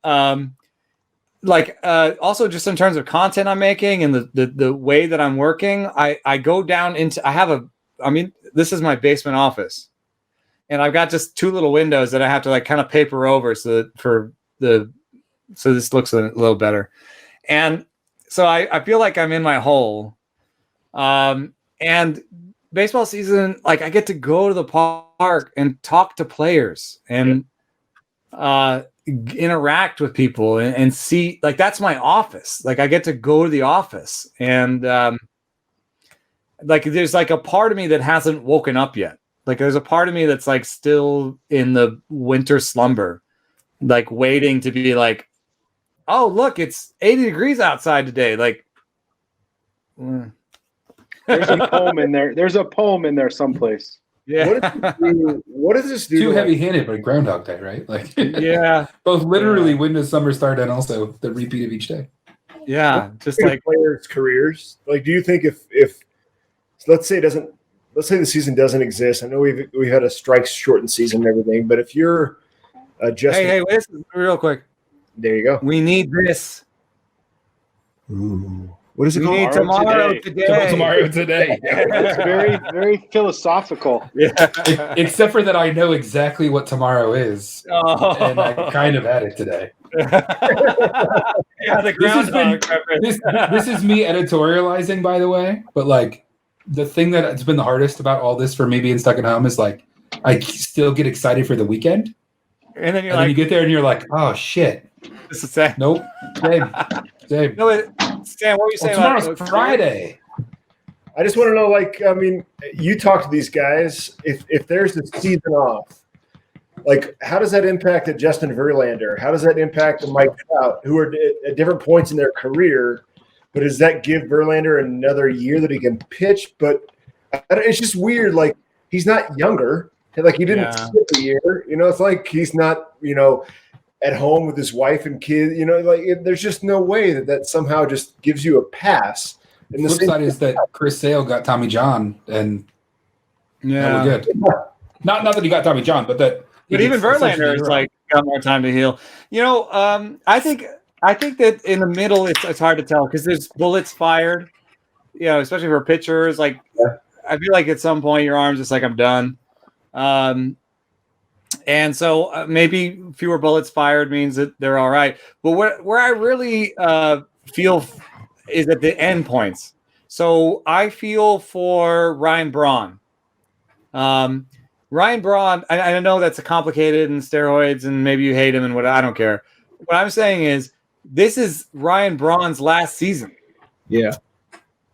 also just in terms of content I'm making and the way that I'm working, I go down into, this is my basement office, and I've got just two little windows that I have to like kind of paper over so this looks a little better. And so I feel like I'm in my hole. And baseball season, like I get to go to the park and talk to players and interact with people and see, like, that's my office. Like I get to go to the office and like there's like a part of me that hasn't woken up yet. Like there's a part of me that's like still in the winter slumber, like waiting to be like, oh look, it's 80 degrees outside today. Like there's a poem in there. There's a poem in there someplace. Yeah. What does this do? Too to, heavy-handed, but Groundhog Day, right? Like, Yeah. both literally when does summer start and also the repeat of each day. Yeah. Just like players' careers. Like, do you think if let's say the season doesn't exist? I know we've had a strike shortened season and everything, but if you're just hey, listen real quick. there you go. We need this. Ooh. What is it We called? need tomorrow today. Tomorrow today. It's very, very philosophical. Yeah. Except for that I know exactly what tomorrow is. Oh. And I kind of had it today. Yeah, the groundhog. This is me editorializing, by the way. But like the thing that's been the hardest about all this for me being stuck at home is like I still get excited for the weekend. And then you're And then you get there and you're like, oh shit. this is sad. Nope. Same. No, Stan, what were you saying? Tomorrow's Friday. I just want to know, like, I mean, you talk to these guys. If there's a season off, like, how does that impact a Justin Verlander? How does that impact a Mike Trout, who are at different points in their career? But does that give Verlander another year that he can pitch? But it's just weird. Like, he's not younger. Like, he didn't skip a year. You know, it's like he's not, at home with his wife and kids. There's just no way that somehow just gives you a pass. And the flip side is that Chris Sale got Tommy John, and we're good. Not that he got Tommy John, but that. But even Verlander is like got more time to heal. I think that in the middle it's hard to tell because there's bullets fired. Especially for pitchers. Like I feel like at some point your arm's just like I'm done. And so maybe fewer bullets fired means that they're all right. But where I really feel is at the end points. So I feel for Ryan Braun. Ryan Braun, I know that's complicated and steroids and maybe you hate him and what, I don't care. What I'm saying is this is Ryan Braun's last season. Yeah.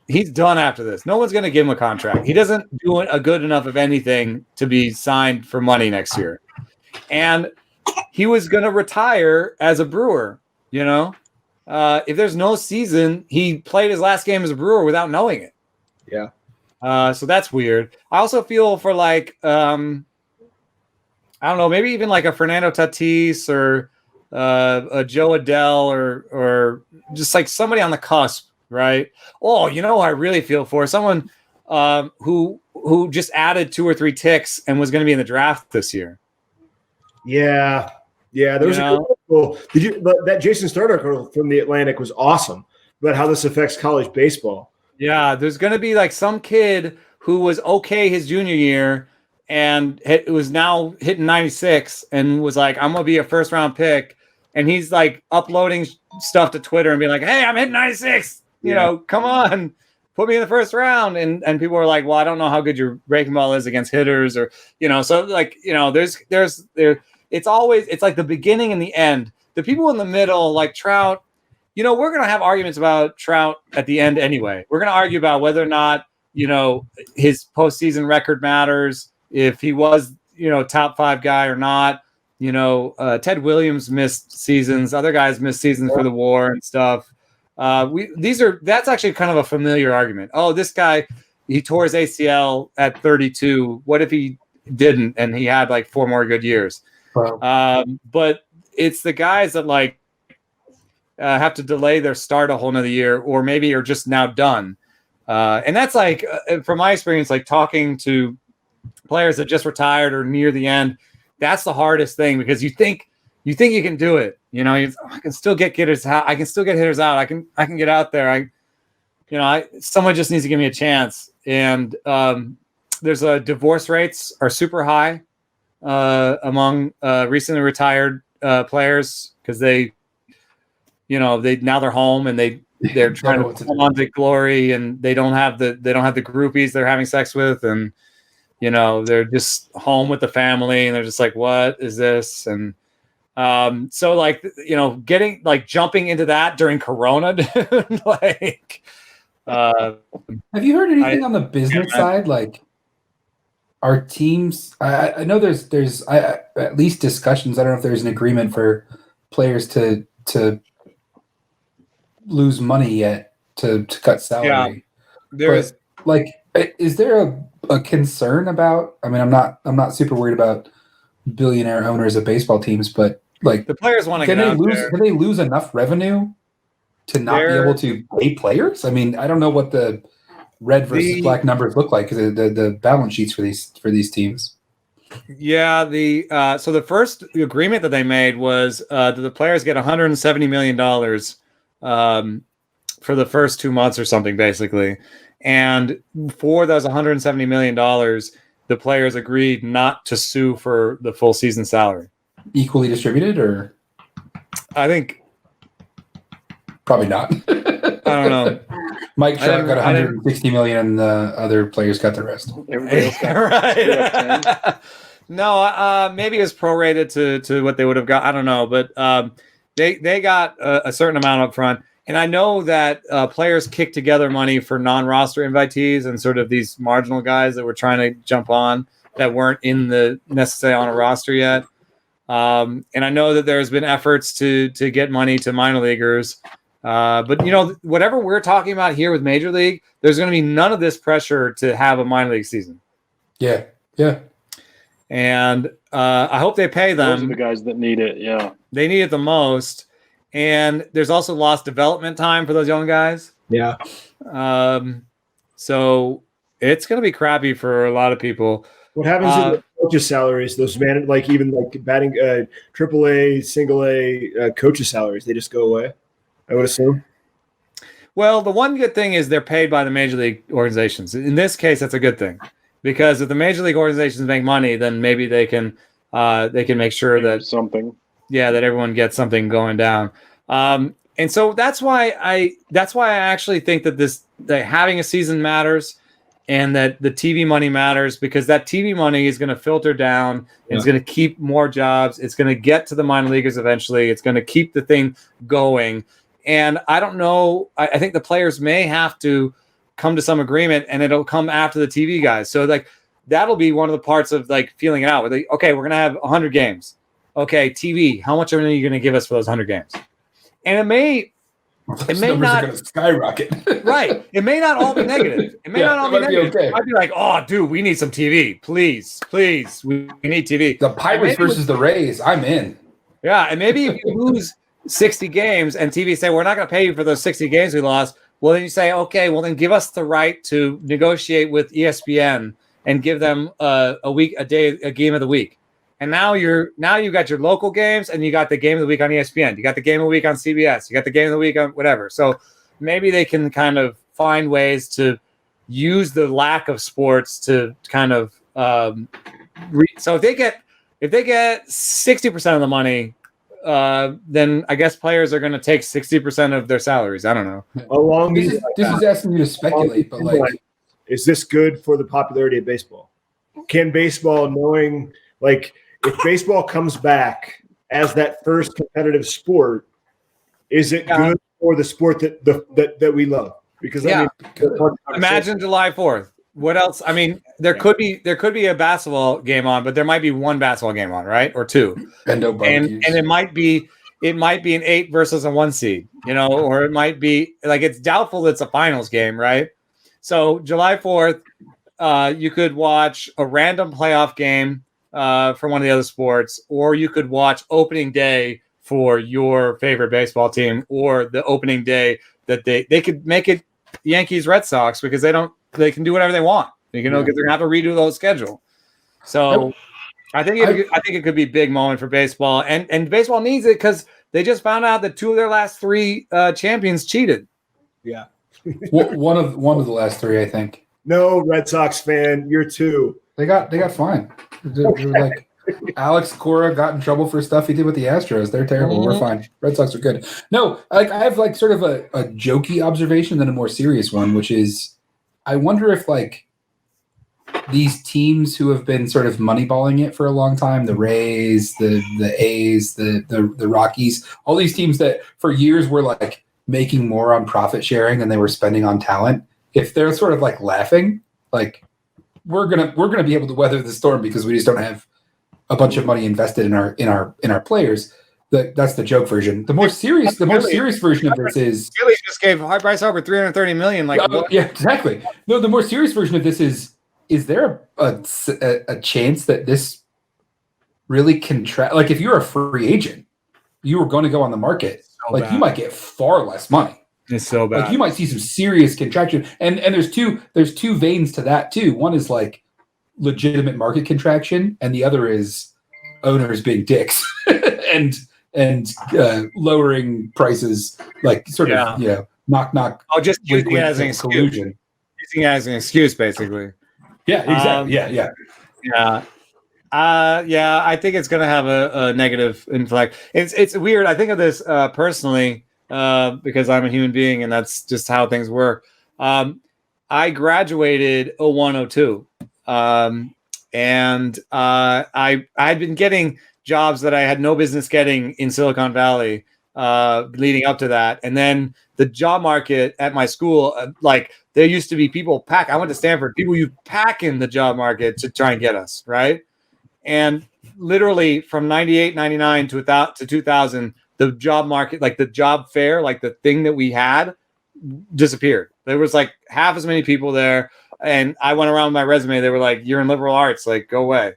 He's done after this. No one's going to give him a contract. He doesn't do a good enough of anything to be signed for money next year. And he was going to retire as a Brewer, if there's no season, he played his last game as a Brewer without knowing it. Yeah. So that's weird. I also feel for like, I don't know, maybe even like a Fernando Tatis or a Joe Adell or just like somebody on the cusp, right? Oh, I really feel for someone who just added 2 or 3 ticks and was going to be in the draft this year. Yeah. There was a good article. That Jason Starr article from The Atlantic was awesome about how this affects college baseball. Yeah, there's going to be like some kid who was okay his junior year and it was now hitting 96 and was like, I'm going to be a first round pick. And he's like uploading stuff to Twitter and being like, hey, I'm hitting 96. Come on, put me in the first round. And people are like, well, I don't know how good your breaking ball is against hitters or, so like, it's like the beginning and the end. The people in the middle, like Trout, we're going to have arguments about Trout at the end anyway. We're going to argue about whether or not, his postseason record matters, if he was, top 5 guy or not. Ted Williams missed seasons. Other guys missed seasons for the war and stuff. That's actually kind of a familiar argument. Oh, this guy, he tore his ACL at 32. What if he didn't and he had like 4 more good years? Wow. But it's the guys that like have to delay their start a whole nother year or maybe are just now done. And that's like, from my experience, like talking to players that just retired or near the end, that's the hardest thing because you think you can do it. I can still get hitters out. I can still get hitters out. I can get out there. Someone just needs to give me a chance. And there's divorce rates are super high among recently retired players because they now they're home and they're trying to hold on to glory and they don't have the groupies they're having sex with and they're just home with the family and they're just like, what is this? And so like getting like jumping into that during Corona, dude, like have you heard anything on the business side? Like our teams, I know there's at least discussions. I don't know if there's an agreement for players to lose money yet to cut salary. Yeah, there is. Like, is there a concern about. I mean, I'm not super worried about billionaire owners of baseball teams, but like the players want to can get they out lose? there. Can they lose enough revenue to not be able to pay players? I mean, I don't know what the red versus black numbers look like, because the balance sheets for these teams. Yeah, so the first agreement that they made was that the players get $170 million for the first 2 months or something, basically. And for those $170 million, the players agreed not to sue for the full season salary. Equally distributed, or I think probably not. I don't know. Mike Trout got 160 million, and the other players got the rest. Everybody else got right. No, maybe it was prorated to what they would have got. I don't know, but they got a certain amount up front. And I know that players kicked together money for non-roster invitees and sort of these marginal guys that were trying to jump on that weren't necessarily on a roster yet. And I know that there's been efforts to get money to minor leaguers. But, whatever we're talking about here with Major League, there's going to be none of this pressure to have a minor league season. Yeah. And I hope they pay them. Those are the guys that need it, yeah. They need it the most. And there's also lost development time for those young guys. Yeah. So it's going to be crappy for a lot of people. What happens to the coaches' salaries? Those batting, AAA, single A coaches' salaries, they just go away, I would assume. Well, the one good thing is they're paid by the major league organizations. In this case, that's a good thing, because if the major league organizations make money, then maybe they can make sure that that everyone gets something going down. And so that's why I actually think that having a season matters, and that the TV money matters, because that TV money is going to filter down and it's going to keep more jobs. It's going to get to the minor leaguers eventually. It's going to keep the thing going. And I don't know. I think the players may have to come to some agreement, and it'll come after the TV guys. So that'll be one of the parts of feeling it out. Okay, we're going to have 100 games. Okay, TV, how much are you going to give us for those 100 games? And it may not going to skyrocket. Right. It may not all be negative. It may not all be negative. Okay. I'd be like, oh, dude, we need some TV. Please. We need TV. The Pirates versus the Rays. I'm in. Yeah. And maybe if you lose 60 games and TV say, we're not going to pay you for those 60 games we lost. Well, then you say, okay, well, then give us the right to negotiate with ESPN and give them a game of the week. And now you got your local games, and you got the game of the week on ESPN. You got the game of the week on CBS. You got the game of the week on whatever. So maybe they can kind of find ways to use the lack of sports to kind of so if they get 60% of the money, then I guess players are going to take 60% of their salaries. I don't know. This is asking you to speculate, but is this good for the popularity of baseball? Can baseball, knowing if baseball comes back as that first competitive sport, is it good for the sport that we love? Because imagine July 4th. What else? I mean, there could be a basketball game on, but there might be one basketball game on, right? Or two. And it might be an 8 versus a 1 seed, or it might be it's doubtful that it's a finals game, right? So July 4th, you could watch a random playoff game for one of the other sports, or you could watch opening day for your favorite baseball team, or the opening day that they could make it Yankees Red Sox, because they can do whatever they want, because they're gonna have to redo the whole schedule. So I think it could be a big moment for baseball, and baseball needs it, because they just found out that 2 of their last 3 champions cheated. Yeah. one of the last 3, I think. No, Red Sox fan, you're 2. They got fined. They're Alex Cora got in trouble for stuff he did with the Astros. They're terrible. Mm-hmm. We're fine. Red Sox are good. No, I have sort of a jokey observation than a more serious one, which is I wonder if these teams who have been sort of moneyballing it for a long time, the Rays, the A's, the Rockies, all these teams that for years were making more on profit sharing than they were spending on talent, if they're sort of laughing, we're gonna be able to weather the storm because we just don't have a bunch of money invested in our players. That's the joke version. The more serious version of this is Phillies just gave Bryce Harper $330 million. Yeah, exactly. No, the more serious version of this is is there a chance that this really contract? Like, if you're a free agent, you were going to go on the market. So like, bad. you might get far less money. It's so bad. Like, you might see some serious contraction. And there's two veins to that too. One is like legitimate market contraction, and the other is owners being dicks and lowering prices, like sort of knock. Oh, just using it wink, as an wink, excuse. collusion. Using it as an excuse, basically. Yeah, exactly. Yeah. I think it's going to have a negative inflect. It's weird. I think of this personally because I'm a human being, and that's just how things work. I graduated 01, 02, and I'd been getting jobs that I had no business getting in Silicon Valley leading up to that, and then the job market at my school, like there used to be people pack. I went to Stanford. People you pack in the job market to try and get us right. And literally from 98, 99 to 2000, the job market, like the job fair, like the thing that we had disappeared. There was like half as many people there. And I went around with my resume. They were like, you're in liberal arts, like go away.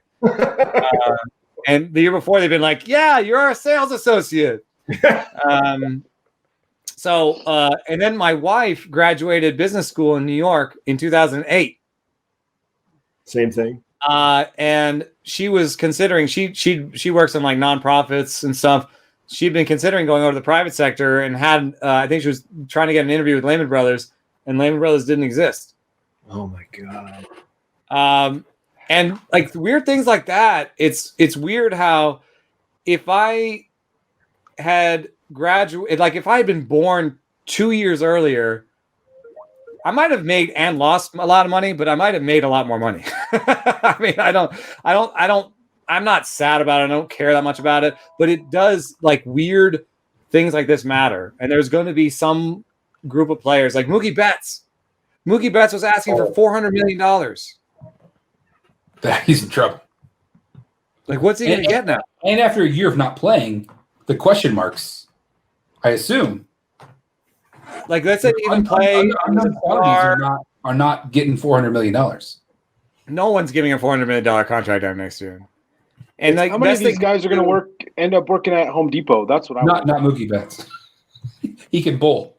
And the year before they've been like, yeah, you're our sales associate. And then my wife graduated business school in New York in 2008. Same thing. And she was considering she works in like nonprofits and stuff. She'd been considering going over to the private sector and had I think she was trying to get an interview with Lehman Brothers, and Lehman Brothers didn't exist. Oh my God. And like weird things like that. It's weird how if I had graduated, like if I had been born 2 years earlier, I might have made and lost a lot of money, but I might have made a lot more money. I mean, I'm not sad about it. I don't care that much about it, but it does, like, weird things like this matter. And there's going to be some group of players like Mookie Betts. Mookie Betts was asking for $400 million. He's in trouble. Like, what's he going to get now? And after a year of not playing, the question marks, I assume. Like, let's say even play are not getting $400 million. No one's giving a $400 million contract out next year. And like, how many of these guys are going to end up working at Home Depot? That's what not Mookie Betts. He can bowl.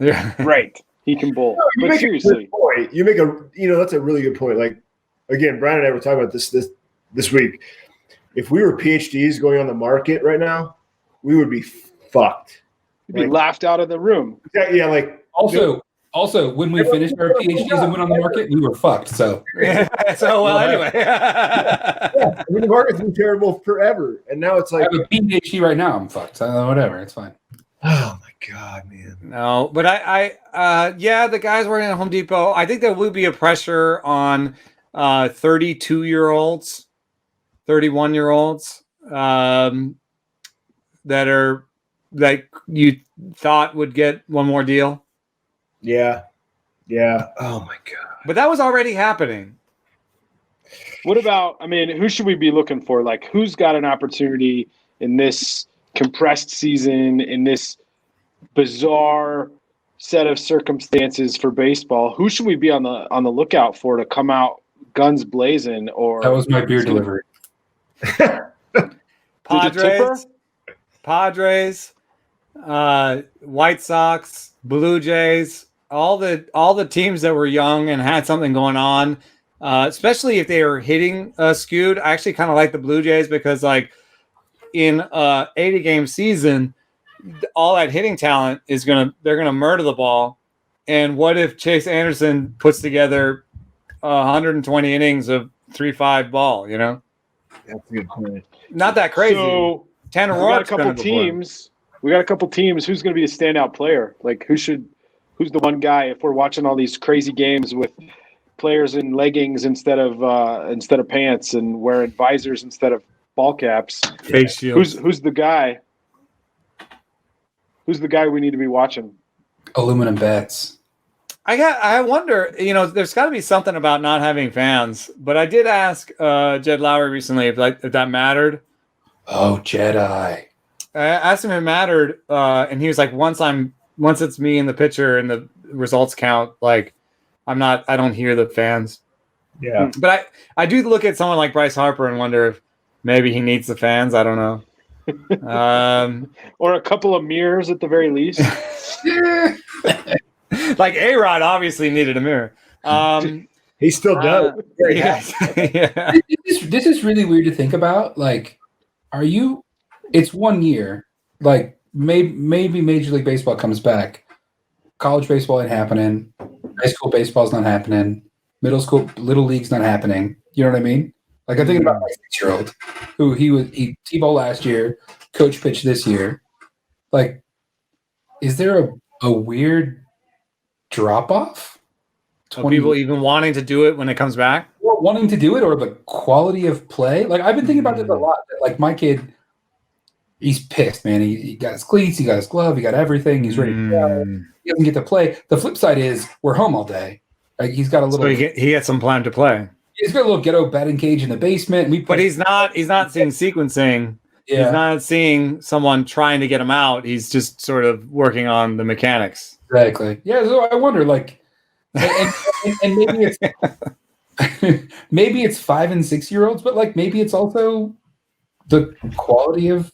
Yeah, right. He can bowl. No, but seriously, you make that's a really good point. Like, again, Brian and I were talking about this week. If we were PhDs going on the market right now, we would be fucked. You'd be laughed out of the room. Yeah, like also when we finished our PhDs and went on the market, we were fucked. So anyway. Yeah, I mean, the market's been terrible forever. And now it's like I have a PhD right now, I'm fucked. Whatever, it's fine. Oh my God, man. No, but the guys working at Home Depot, I think there will be a pressure on 32-year-olds, 31-year-olds that are like you thought would get one more deal. Yeah. Oh my God. But that was already happening. What about, who should we be looking for? Like, who's got an opportunity in this compressed season, in this bizarre set of circumstances for baseball? Who should we be on the lookout for to come out guns blazing? Or that was my beer delivery. Padres, White Sox, Blue Jays, all the teams that were young and had something going on, especially if they were hitting skewed. I actually kind of like the Blue Jays because, like, in 80-game season, all that hitting talent they're gonna murder the ball. And what if Chase Anderson puts together 120 innings of 3-5 ball? You know, that's a good point. Not that crazy. So Tanner we got a Roark's couple teams. We got a couple teams. Who's going to be a standout player? Like, who's the one guy? If we're watching all these crazy games with players in leggings instead of pants and wearing visors instead of ball caps, face shields. Who's the guy? Who's the guy we need to be watching? Aluminum bats. I wonder. There's got to be something about not having fans. But I did ask Jed Lowry recently if that mattered. Oh, Jedi. I asked him if it mattered, and he was like, once it's me in the picture and the results count, like I don't hear the fans. Yeah. But I do look at someone like Bryce Harper and wonder if maybe he needs the fans. I don't know. Or a couple of mirrors at the very least. Like A-Rod obviously needed a mirror. He still does. Very happy. Yeah. This is really weird to think about. Like, it's 1 year. Like, maybe Major League Baseball comes back. College baseball ain't happening. High school baseball's not happening. Middle school, little league's not happening. You know what I mean? Like, I'm thinking about my 6-year-old who he T-ball last year, coach pitched this year. Like, is there a weird drop off? People even wanting to do it when it comes back? Or wanting to do it, or the quality of play? Like, I've been thinking about this a lot. Like, my kid, he's pissed, man. He got his cleats, he got his glove, he got everything. He's ready to go. He doesn't get to play. The flip side is we're home all day. Like, he's got a little. So he gets some time to play. He's got a little ghetto batting cage in the basement. But he's not seeing sequencing. Yeah. He's not seeing someone trying to get him out. He's just sort of working on the mechanics. Exactly. Yeah. So I wonder, like, and maybe it's maybe it's 5 and 6-year-olds, but like maybe it's also the quality of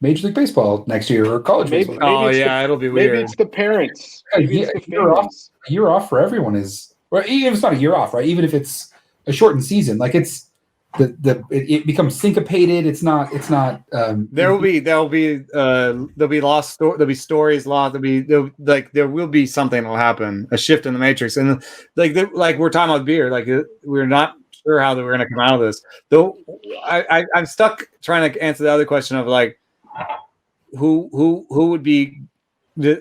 Major League Baseball next year or college baseball. It'll be weird. Maybe it's the parents. Maybe it's the a year off for everyone is, or even if it's not a year off, right? Even if it's a shortened season, like it's it becomes syncopated. It's not. There'll be stories lost. There will be something will happen, a shift in the matrix, and like we're talking about beer. Like we're not sure how we're going to come out of this. Though I'm stuck trying to answer the other question of like who would be.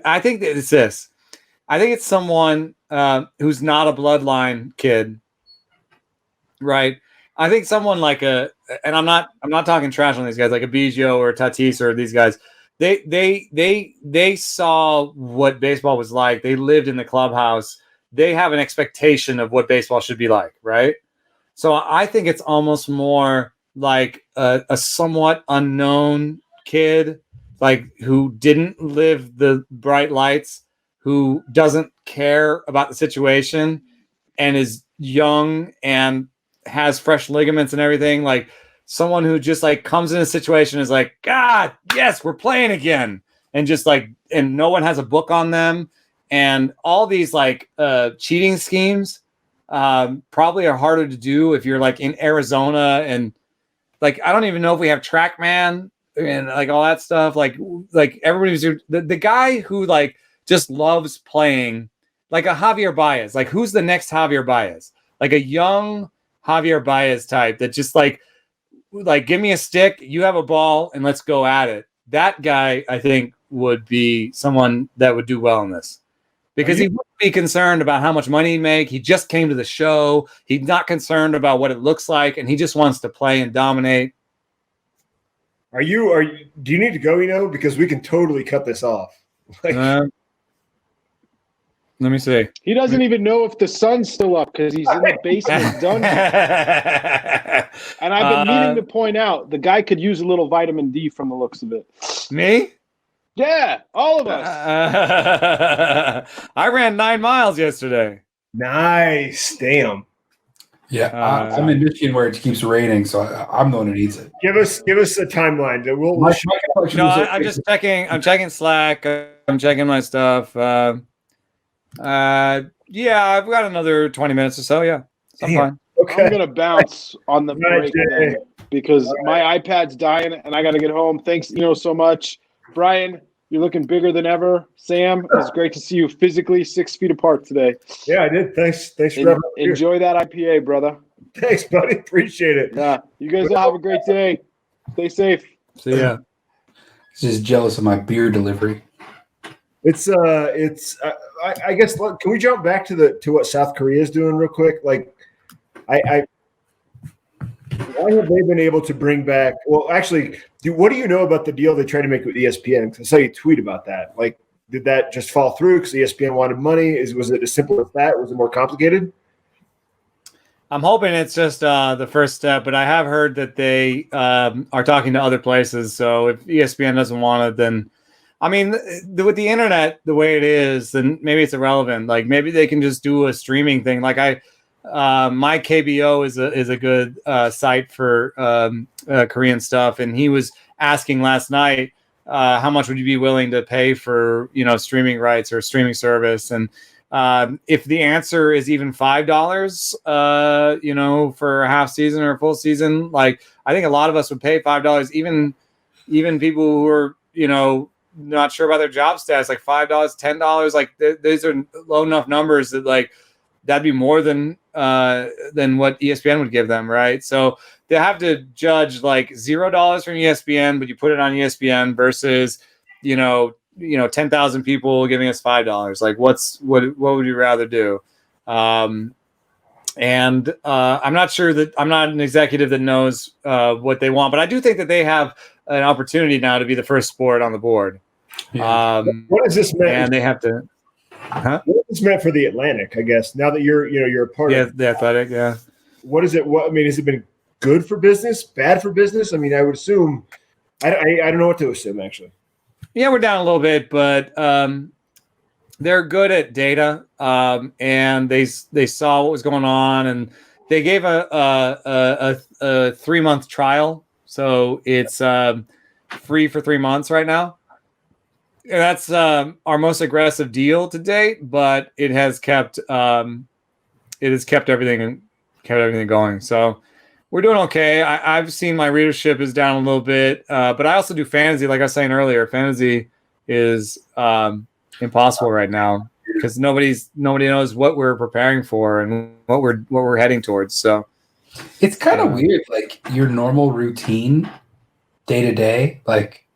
I think that it's this. I think it's someone who's not a bloodline kid, right? I think someone like and I'm not talking trash on these guys, like a Biggio or a Tatis or these guys. They saw what baseball was like. They lived in the clubhouse. They have an expectation of what baseball should be like, right? So I think it's almost more like a somewhat unknown kid, like who didn't live the bright lights, who doesn't care about the situation, and is young and has fresh ligaments and everything, like someone who just like comes in a situation is like, God, yes, we're playing again, and just like, and no one has a book on them, and all these like cheating schemes probably are harder to do if you're like in Arizona, and like I don't even know if we have TrackMan and like all that stuff, like everybody's the guy who like just loves playing, like a Javier Baez, like who's the next Javier Baez, like a young Javier Baez type that just like give me a stick, you have a ball, and let's go at it. That guy, I think, would be someone that would do well in this, because he wouldn't be concerned about how much money he make. He just came to the show. He's not concerned about what it looks like, and he just wants to play and dominate. Do you need to go, Eno? Because we can totally cut this off. Let me see. He doesn't even know if the sun's still up because he's in the basement dungeon. And I've been meaning to point out, the guy could use a little vitamin D from the looks of it. Me? Yeah, all of us. I ran 9 miles yesterday. Nice. Damn. Yeah, I'm in Michigan where it keeps raining, so I'm the one who needs it. Give us a timeline. I'm just checking. I'm checking Slack. I'm checking my stuff. I've got another 20 minutes or so. Yeah, I'm fine. Okay. I'm gonna bounce on the break then, because my iPad's dying and I got to get home. Thanks, so much, Brian. You're looking bigger than ever. Sam, it's great to see you physically 6 feet apart today. Yeah, I did. Thanks for enjoy that IPA, brother. Thanks, buddy. Appreciate it. Yeah, you guys all have a great day. Stay safe. See ya. Just jealous of my beer delivery. I guess. Look, can we jump back to what South Korea is doing real quick? Like, why have they been able to bring back? Well, actually, what do you know about the deal they tried to make with ESPN? Because I saw you tweet about that. Like, did that just fall through because ESPN wanted money? Was it as simple as that? Was it more complicated? I'm hoping it's just the first step, but I have heard that they are talking to other places. So if ESPN doesn't want it, then I mean, with the internet the way it is, then maybe it's irrelevant. Like maybe they can just do a streaming thing. Like My KBO is a good site for Korean stuff, and he was asking last night, how much would you be willing to pay for streaming rights or streaming service, and if the answer is even $5, for a half season or a full season, like I think a lot of us would pay $5, even people who are not sure about their job status, like $5, $10, like these are low enough numbers that like that'd be more than what ESPN would give them, right? So they have to judge like $0 from ESPN, but you put it on ESPN versus 10,000 people giving us $5. Like what would you rather do? And I'm not sure that I'm not an executive that knows what they want, but I do think that they have an opportunity now to be the first sport on the board. Yeah. What does this mean? And they have to. What is this meant for the Atlantic? I guess now that you're a part of the Athletic. Yeah. What is it? Has it been good for business? Bad for business? I mean, I would assume. I don't know what to assume actually. Yeah, we're down a little bit, but they're good at data, and they saw what was going on, and they gave a 3-month trial, so it's free for 3 months right now. And that's our most aggressive deal to date, but it has kept everything going. So we're doing okay. I've seen my readership is down a little bit, but I also do fantasy. Like I was saying earlier, fantasy is impossible right now because nobody knows what we're preparing for and what we're heading towards. So it's kind of weird, like your normal routine, day to day, like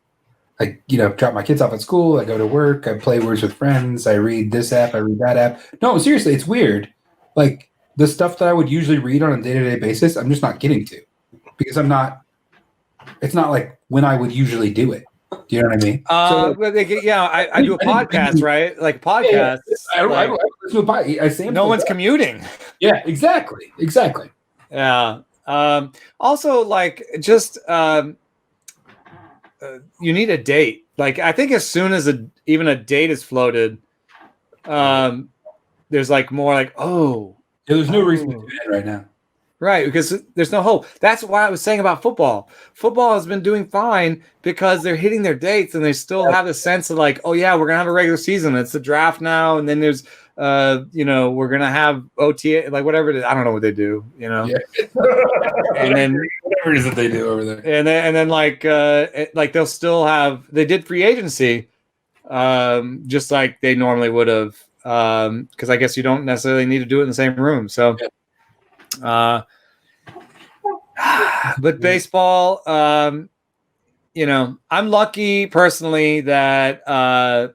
drop my kids off at school, I go to work, I play Words with Friends, I read this app, I read that app. No, seriously, it's weird. Like the stuff that I would usually read on a day-to-day basis, I'm just not getting to because it's not like when I would usually do it. Do you know what I mean? I do a podcast, right? Like podcasts. I listen to a podcast. I say no one's commuting. Yeah, exactly. Yeah. Also, like, just you need a date. Like, I think as soon as even a date is floated, there's like more like, there's no reason to do that right now. Right, because there's no hope. That's why I was saying about football. Football has been doing fine because they're hitting their dates and they still have the sense of like, oh yeah, we're gonna have a regular season. It's the draft now, and then there's we're gonna have OTA, like whatever it is. I don't know what they do, Yeah. And then whatever it is that they do over there. And then like they'll still have, they did free agency, just like they normally would have, because I guess you don't necessarily need to do it in the same room. So. But baseball, I'm lucky personally that I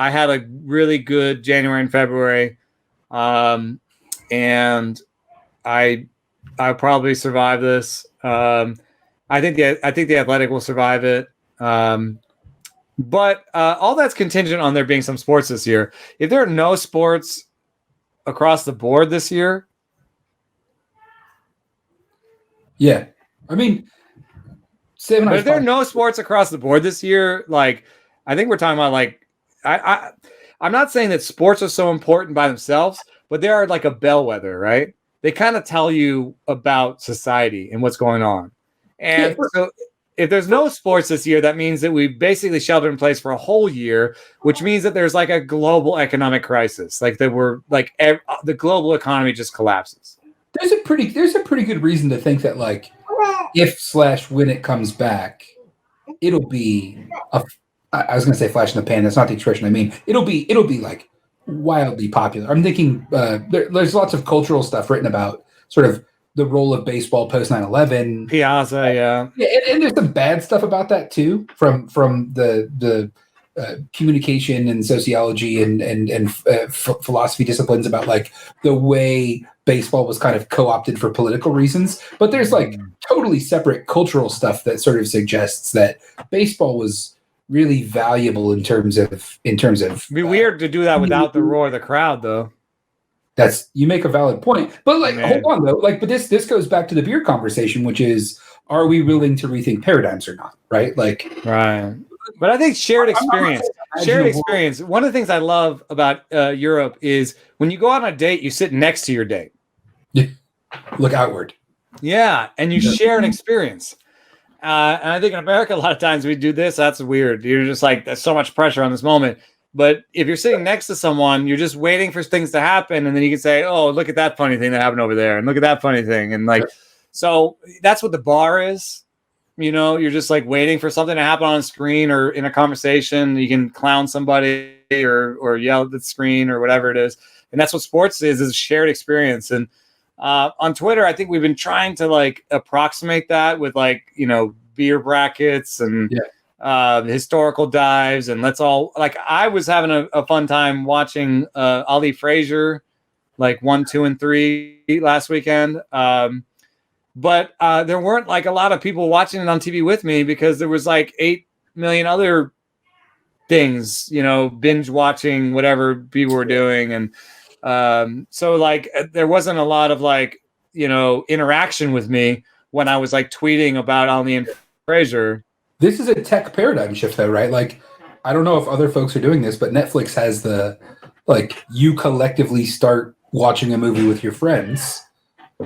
had a really good January and February, and I'll probably survive this. I think the Athletic will survive it. But all that's contingent on there being some sports this year. If there are no sports across the board this year. Yeah, I mean, but if there are no sports across the board this year, like I think we're talking about like I'm not saying that sports are so important by themselves, but they are like a bellwether, right? They kind of tell you about society and what's going on. And so if there's no sports this year, that means that we basically sheltered in place for a whole year, which means that there's like a global economic crisis, like that we're like the global economy just collapses. There's a pretty good reason to think that like if/when it comes back, it'll be I was going to say flash in the pan. That's not the expression I mean. It'll be like wildly popular. I'm thinking there's lots of cultural stuff written about sort of the role of baseball post 9/11. Piazza, yeah, and there's some bad stuff about that too from the communication and sociology and philosophy disciplines about like the way baseball was kind of co-opted for political reasons. But there's like totally separate cultural stuff that sort of suggests that baseball was really valuable in terms of. It'd be weird to do that without the roar of the crowd, though. You make a valid point, but like, hold on though, like, but this goes back to the beer conversation, which is, are we willing to rethink paradigms or not? Right, like, right. But I think shared experience. One of the things I love about Europe is when you go on a date, you sit next to your date. Look outward. Yeah, and you share an experience. And I think in America, a lot of times we do this. That's weird. You're just like, there's so much pressure on this moment. But if you're sitting next to someone, you're just waiting for things to happen. And then you can say, oh, look at that funny thing that happened over there. And look at that funny thing. And like, so that's what the bar is. You know, you're just like waiting for something to happen on a screen or in a conversation. You can clown somebody or yell at the screen or whatever it is. And that's what sports is a shared experience. And on Twitter, I think we've been trying to like approximate that with like, beer brackets and historical dives. And let's all like, I was having a fun time watching Ali Frazier, like 1, 2, and 3 last weekend. But there weren't like a lot of people watching it on TV with me because there was like 8 million other things, binge watching whatever people were doing. And so like there wasn't a lot of like, interaction with me when I was like tweeting about Ali and Frazier. This is a tech paradigm shift though, right? Like, I don't know if other folks are doing this, but Netflix has you collectively start watching a movie with your friends.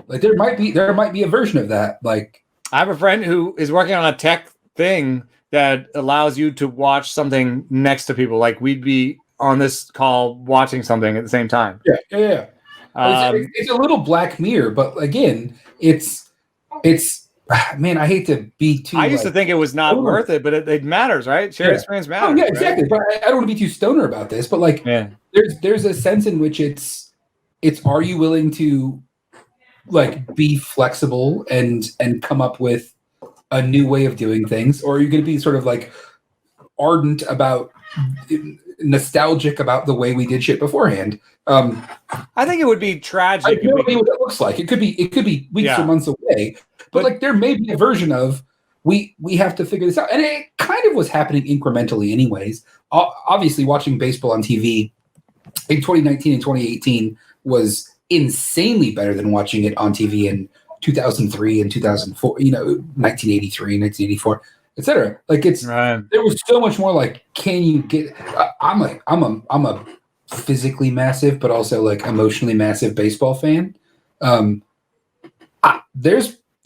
Like there might be a version of that. Like I have a friend who is working on a tech thing that allows you to watch something next to people. Like we'd be on this call watching something at the same time. Yeah. It's a little Black Mirror, but again, it's man, I hate to be too. I used to think it was not worth it, but it matters, right? Shared experience matters. Oh, yeah, exactly. Right? But I don't want to be too stoner about this. But like, there's a sense in which it's are you willing to like be flexible and come up with a new way of doing things, or are you going to be sort of like ardent about nostalgic about the way we did shit beforehand? I think it would be tragic. I know what it looks like. It could be weeks or months away, but like there may be a version of we have to figure this out, and it kind of was happening incrementally, anyways. Obviously, watching baseball on TV in 2019 and 2018 was insanely better than watching it on TV in 2003 and 2004. 1983, 1984. Etc. Like it's there was so much more like, can you get? I'm a physically massive, but also like emotionally massive baseball fan. There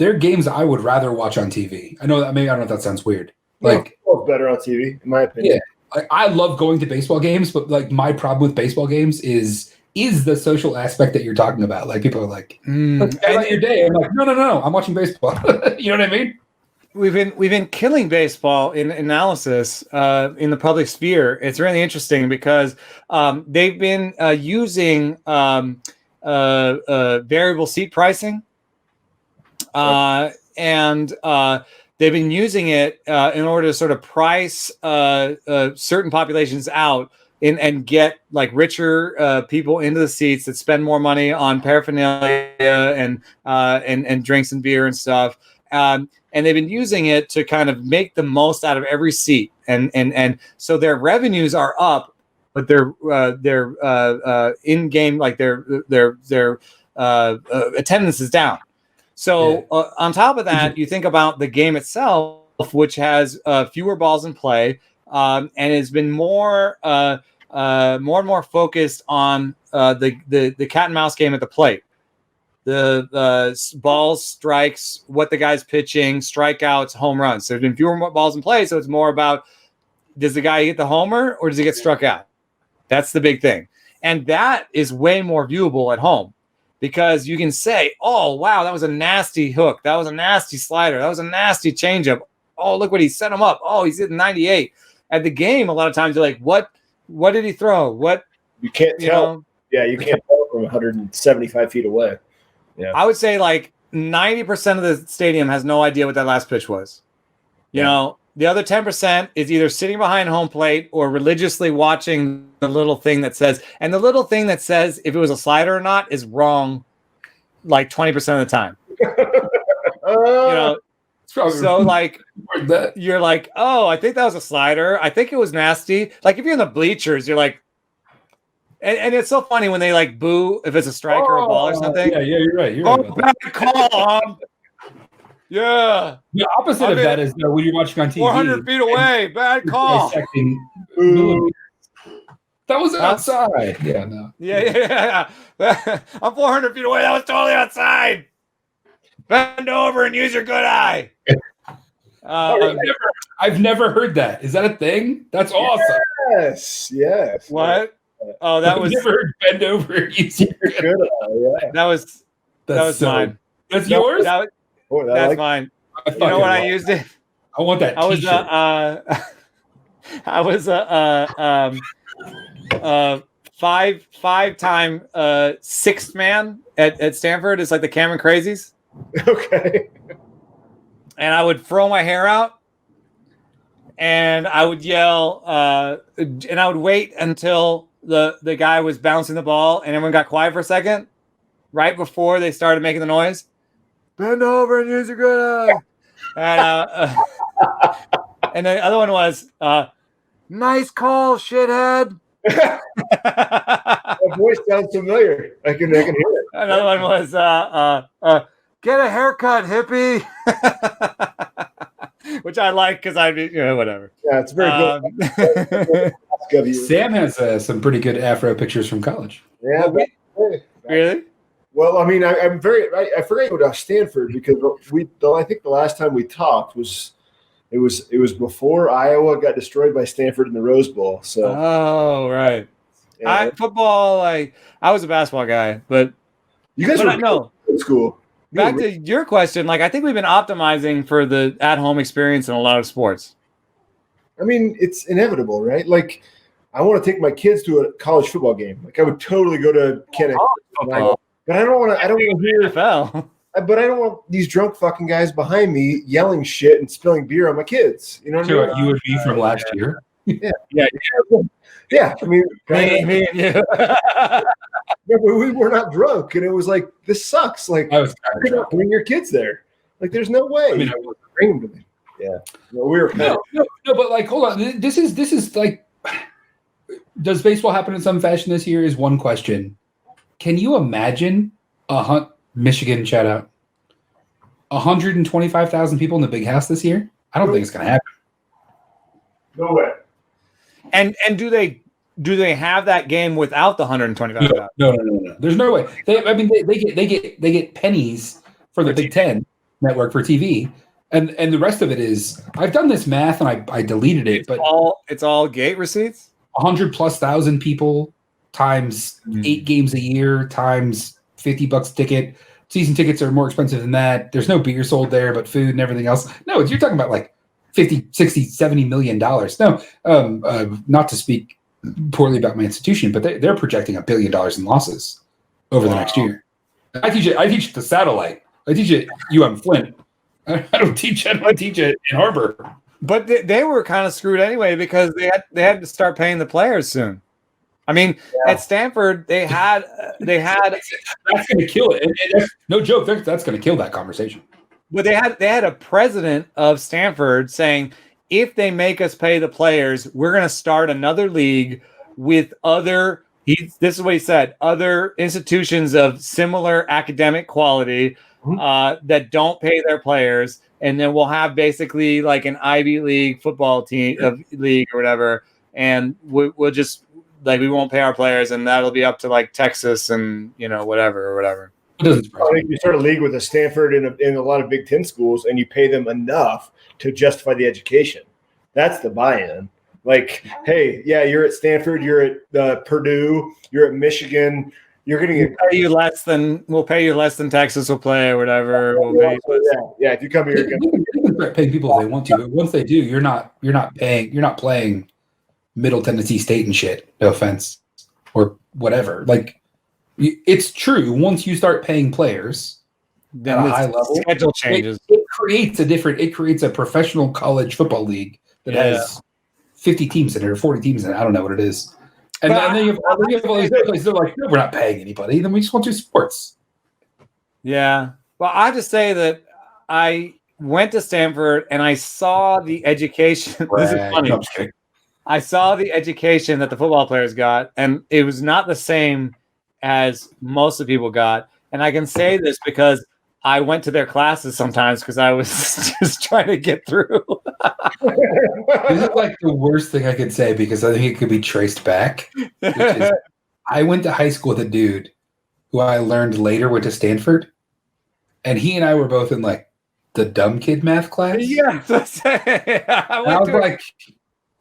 are games I would rather watch on TV. I don't know if that sounds weird. Like better on TV, in my opinion. Yeah, I love going to baseball games, but like my problem with baseball games is the social aspect that you're talking about. Like people are like, about your day. I'm like, no, I'm watching baseball. You know what I mean? We've been killing baseball in analysis in the public sphere. It's really interesting because they've been using variable seat pricing, and they've been using it in order to sort of price certain populations out and get like richer people into the seats that spend more money on paraphernalia and drinks and beer and stuff. And they've been using it to kind of make the most out of every seat, and so their revenues are up, but their in game, like their attendance is down. So on top of that, you think about the game itself, which has fewer balls in play, and has been more and more focused on the cat and mouse game at the plate. The balls, strikes, what the guy's pitching, strikeouts, home runs. So there's been fewer balls in play, so it's more about, does the guy get the homer or does he get struck out? That's the big thing. And that is way more viewable at home because you can say, oh, wow, that was a nasty hook. That was a nasty slider. That was a nasty changeup. Oh, look what he set him up. Oh, he's hitting 98. At the game, a lot of times you're like, what did he throw? What? You can't tell. Yeah, you can't tell from 175 feet away. Yeah, I would say like 90% of the stadium has no idea what that last pitch was. You know, the other 10% is either sitting behind home plate or religiously watching the little thing that says, and the little thing that says if it was a slider or not is wrong like 20% of the time. So like you're like, oh, I think that was a slider. I think it was nasty. Like if you're in the bleachers, you're like, and it's so funny when they like boo if it's a strike or a ball or something. Yeah, you're right. Bad call. Yeah. The opposite of that is when you're watching on TV. 400 feet away. Bad call. That was outside. Yeah, no. Yeah. I'm 400 feet away. That was totally outside. Bend over and use your good eye. I've never heard that. Is that a thing? That's awesome. Yes. What? Oh, that was never heard bend over and use your good eye. Yeah. That was mine. That's yours? That's mine. You know when I used it? I want that t-shirt. I was a five-time sixth man at Stanford. It's like the Cameron Crazies. Okay. And I would throw my hair out, and I would yell, and I would wait until the guy was bouncing the ball, and everyone got quiet for a second, right before they started making the noise. Bend over and use your good eye. And the other one was, nice call, shithead. That voice sounds familiar. I can hear it. Another one was, get a haircut, hippie. Which I like because I'd be, whatever. Yeah, it's very good. Sam has some pretty good afro pictures from college. Yeah. Really? Well, I mean, I forget about Stanford because I think the last time we talked was before Iowa got destroyed by Stanford in the Rose Bowl. So. Oh, right. Yeah. Football, I was a basketball guy, but you guys were in school. Back to your question, I think we've been optimizing for the at-home experience in a lot of sports. I mean, it's inevitable, right? I want to take my kids to a college football game. I would totally go to Kennedy. But I don't want to hear NFL. But I don't want these drunk fucking guys behind me yelling shit and spilling beer on my kids. You know what I mean? You would be from last year. Yeah. I mean, me and you. Yeah, but we were not drunk, and it was like, this sucks. I was not bring your kids there. There's no way. I mean, I would bring them to me. Yeah, we were. No, but hold on. This is does baseball happen in some fashion this year? Is one question. Can you imagine Michigan shout out 125,000 people in the big house this year? I don't think it's going to happen. No way. And do they have that game without the 125,000? No. There's no way. They get pennies for the Big Ten network for TV, and the rest of it is. I've done this math and I deleted it, but it's all gate receipts. 100,000+ people times 8 games a year times $50 a ticket. Season tickets are more expensive than that. There's no beer sold there, but food and everything else. No, you're talking about 50, 60, $70 million. No, not to speak poorly about my institution, but they're projecting $1 billion in losses over the next year. I teach at the Satellite. I teach at Flint. I don't teach it in Harbor. But they were kind of screwed anyway because they had to start paying the players soon. I mean, at Stanford, they had that's going to kill it. No joke, that's going to kill that conversation. But they had a president of Stanford saying, if they make us pay the players, we're going to start another league with this is what he said, other institutions of similar academic quality that don't pay their players. And then we'll have basically an Ivy League football team league or whatever. And we'll just we won't pay our players, and that'll be up to Texas and whatever. I think you start a league with a Stanford in a lot of Big Ten schools, and you pay them enough to justify the education. That's the buy-in. Hey, yeah, you're at Stanford, you're at Purdue, you're at Michigan. You're going to we'll pay you less than Texas will play or whatever. Yeah. If you come here, you can start paying people if they want to, but once they do, you're not playing Middle Tennessee State and shit. No offense, or whatever. It's true. Once you start paying players at a high level, schedule changes. It creates a professional college football league that has 50 teams in it or 40 teams in it. I don't know what it is. And then you have all these places. They're like, no, we're not paying anybody. Then we just want to do sports. Yeah. Well, I have to say that I went to Stanford and I saw the education. This is funny. No, I saw the education that the football players got, and it was not the same as most of the people got. And I can say this because I went to their classes sometimes because I was just trying to get through. This is like the worst thing I could say because I think it could be traced back. Which is, I went to high school with a dude who I learned later went to Stanford, and he and I were both in like the dumb kid math class. Yeah, I was like,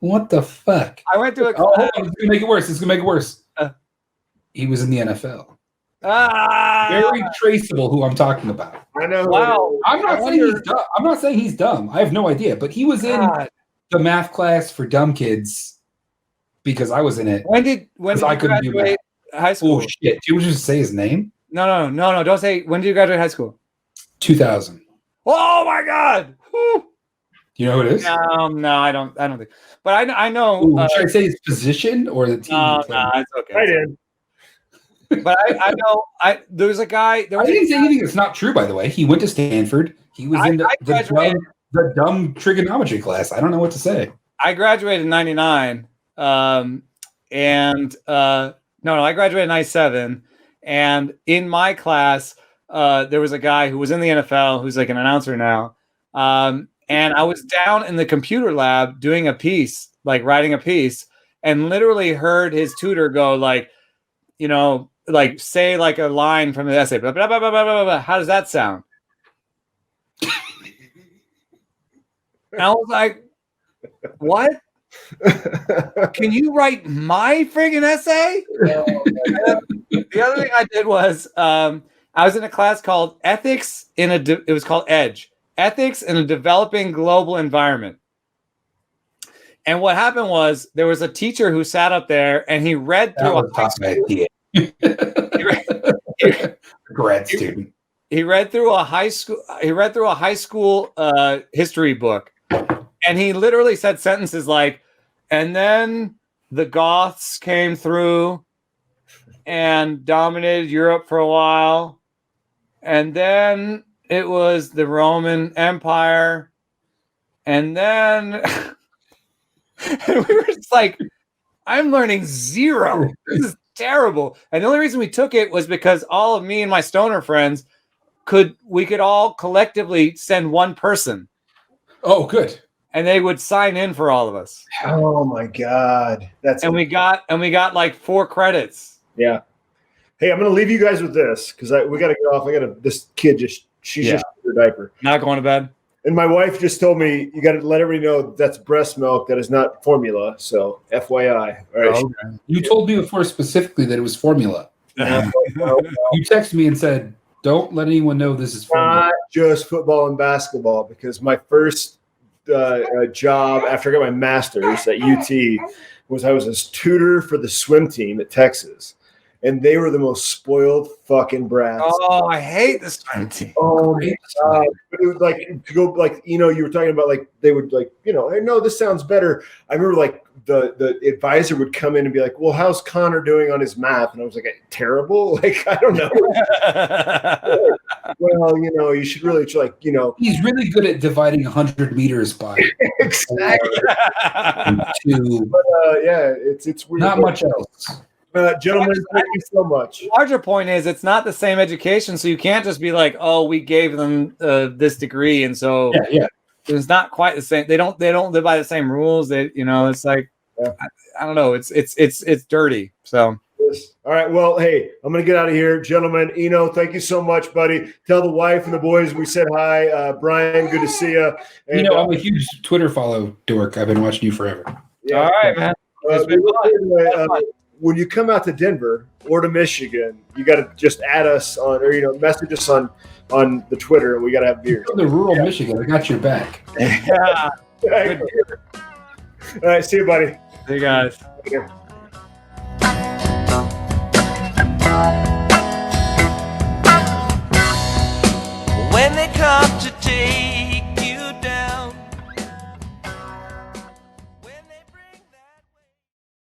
"What the fuck?" I went to a Oh, class. it's gonna make it worse. It's gonna make it worse. He was in the NFL. Ah, Very traceable. Who I'm talking about. I know. wow. I'm not saying he's dumb. I'm not saying he's dumb. I have no idea. But he was in God. the math class for dumb kids because I was in it. When did I you couldn't do graduate high school? Oh shit! Do you just say his name? No. Don't say. When did you graduate high school? 2000. Oh my God. Whew. Do you know who it is? No, I don't think. But I know. Ooh, should I say his position or the team? No, it's okay. I did. But I know. There was a guy. I didn't say anything that's not true, by the way. He went to Stanford. He was in the dumb trigonometry class. I don't know what to say. I graduated in '99, I graduated in '97, and in my class, there was a guy who was in the NFL who's like an announcer now, and I was down in the computer lab doing a piece, like writing a piece, and literally heard his tutor go like, like say like a line from the essay, blah, blah, blah, blah, blah, blah, blah. How does that sound? And I was like, what? Can you write my friggin' essay? The other thing I did was I was in a class called Ethics it was called EDGE, Ethics in a Developing Global Environment. And what happened was there was a teacher who sat up there and he read through grad student. He read through a high school history book, and he literally said sentences like, and then the Goths came through and dominated Europe for a while, and then it was the Roman Empire, and then and we were just like, I'm learning zero. This is terrible. And the only reason we took it was because all of me and my stoner friends could all collectively send one person. Oh, good. And they would sign in for all of us. Oh my God. We got like 4 credits. Yeah. Hey, I'm gonna leave you guys with this because we gotta get off. This kid she's just in her diaper. Not going to bed. And my wife just told me you gotta let everybody know that's breast milk, that is not formula. So FYI. All right. Okay. You told me before specifically that it was formula. No. You texted me and said, don't let anyone know this is formula. Not just football and basketball, because my first job after I got my master's at UT was I was a tutor for the swim team at Texas, and they were the most spoiled fucking brats. Oh, I hate the swim team. Oh my God. But it was like to go like you were talking about like they would like hey, no, this sounds better. I remember like the advisor would come in and be like, well, how's Connor doing on his math? And I was like, terrible. Like I don't know. Well, you should really like he's really good at dividing 100 meters by exactly. But, yeah, it's weird. Not much else. Gentlemen, thank you so much. The larger point is it's not the same education, so you can't just be like, oh, we gave them this degree, and so it's not quite the same. They don't live by the same rules. It's like I don't know. It's dirty. So. All right. Well, hey, I'm going to get out of here. Gentlemen, Eno, thank you so much, buddy. Tell the wife and the boys we said hi. Brian, good to see you. And, I'm a huge Twitter follow dork. I've been watching you forever. Yeah. All right, man. When you come out to Denver or to Michigan, you got to just add us on or, message us on the Twitter, and we got to have beers. The rural Michigan. I got your back. Yeah. All right. See you, buddy. Hey, guys. Yeah. When they come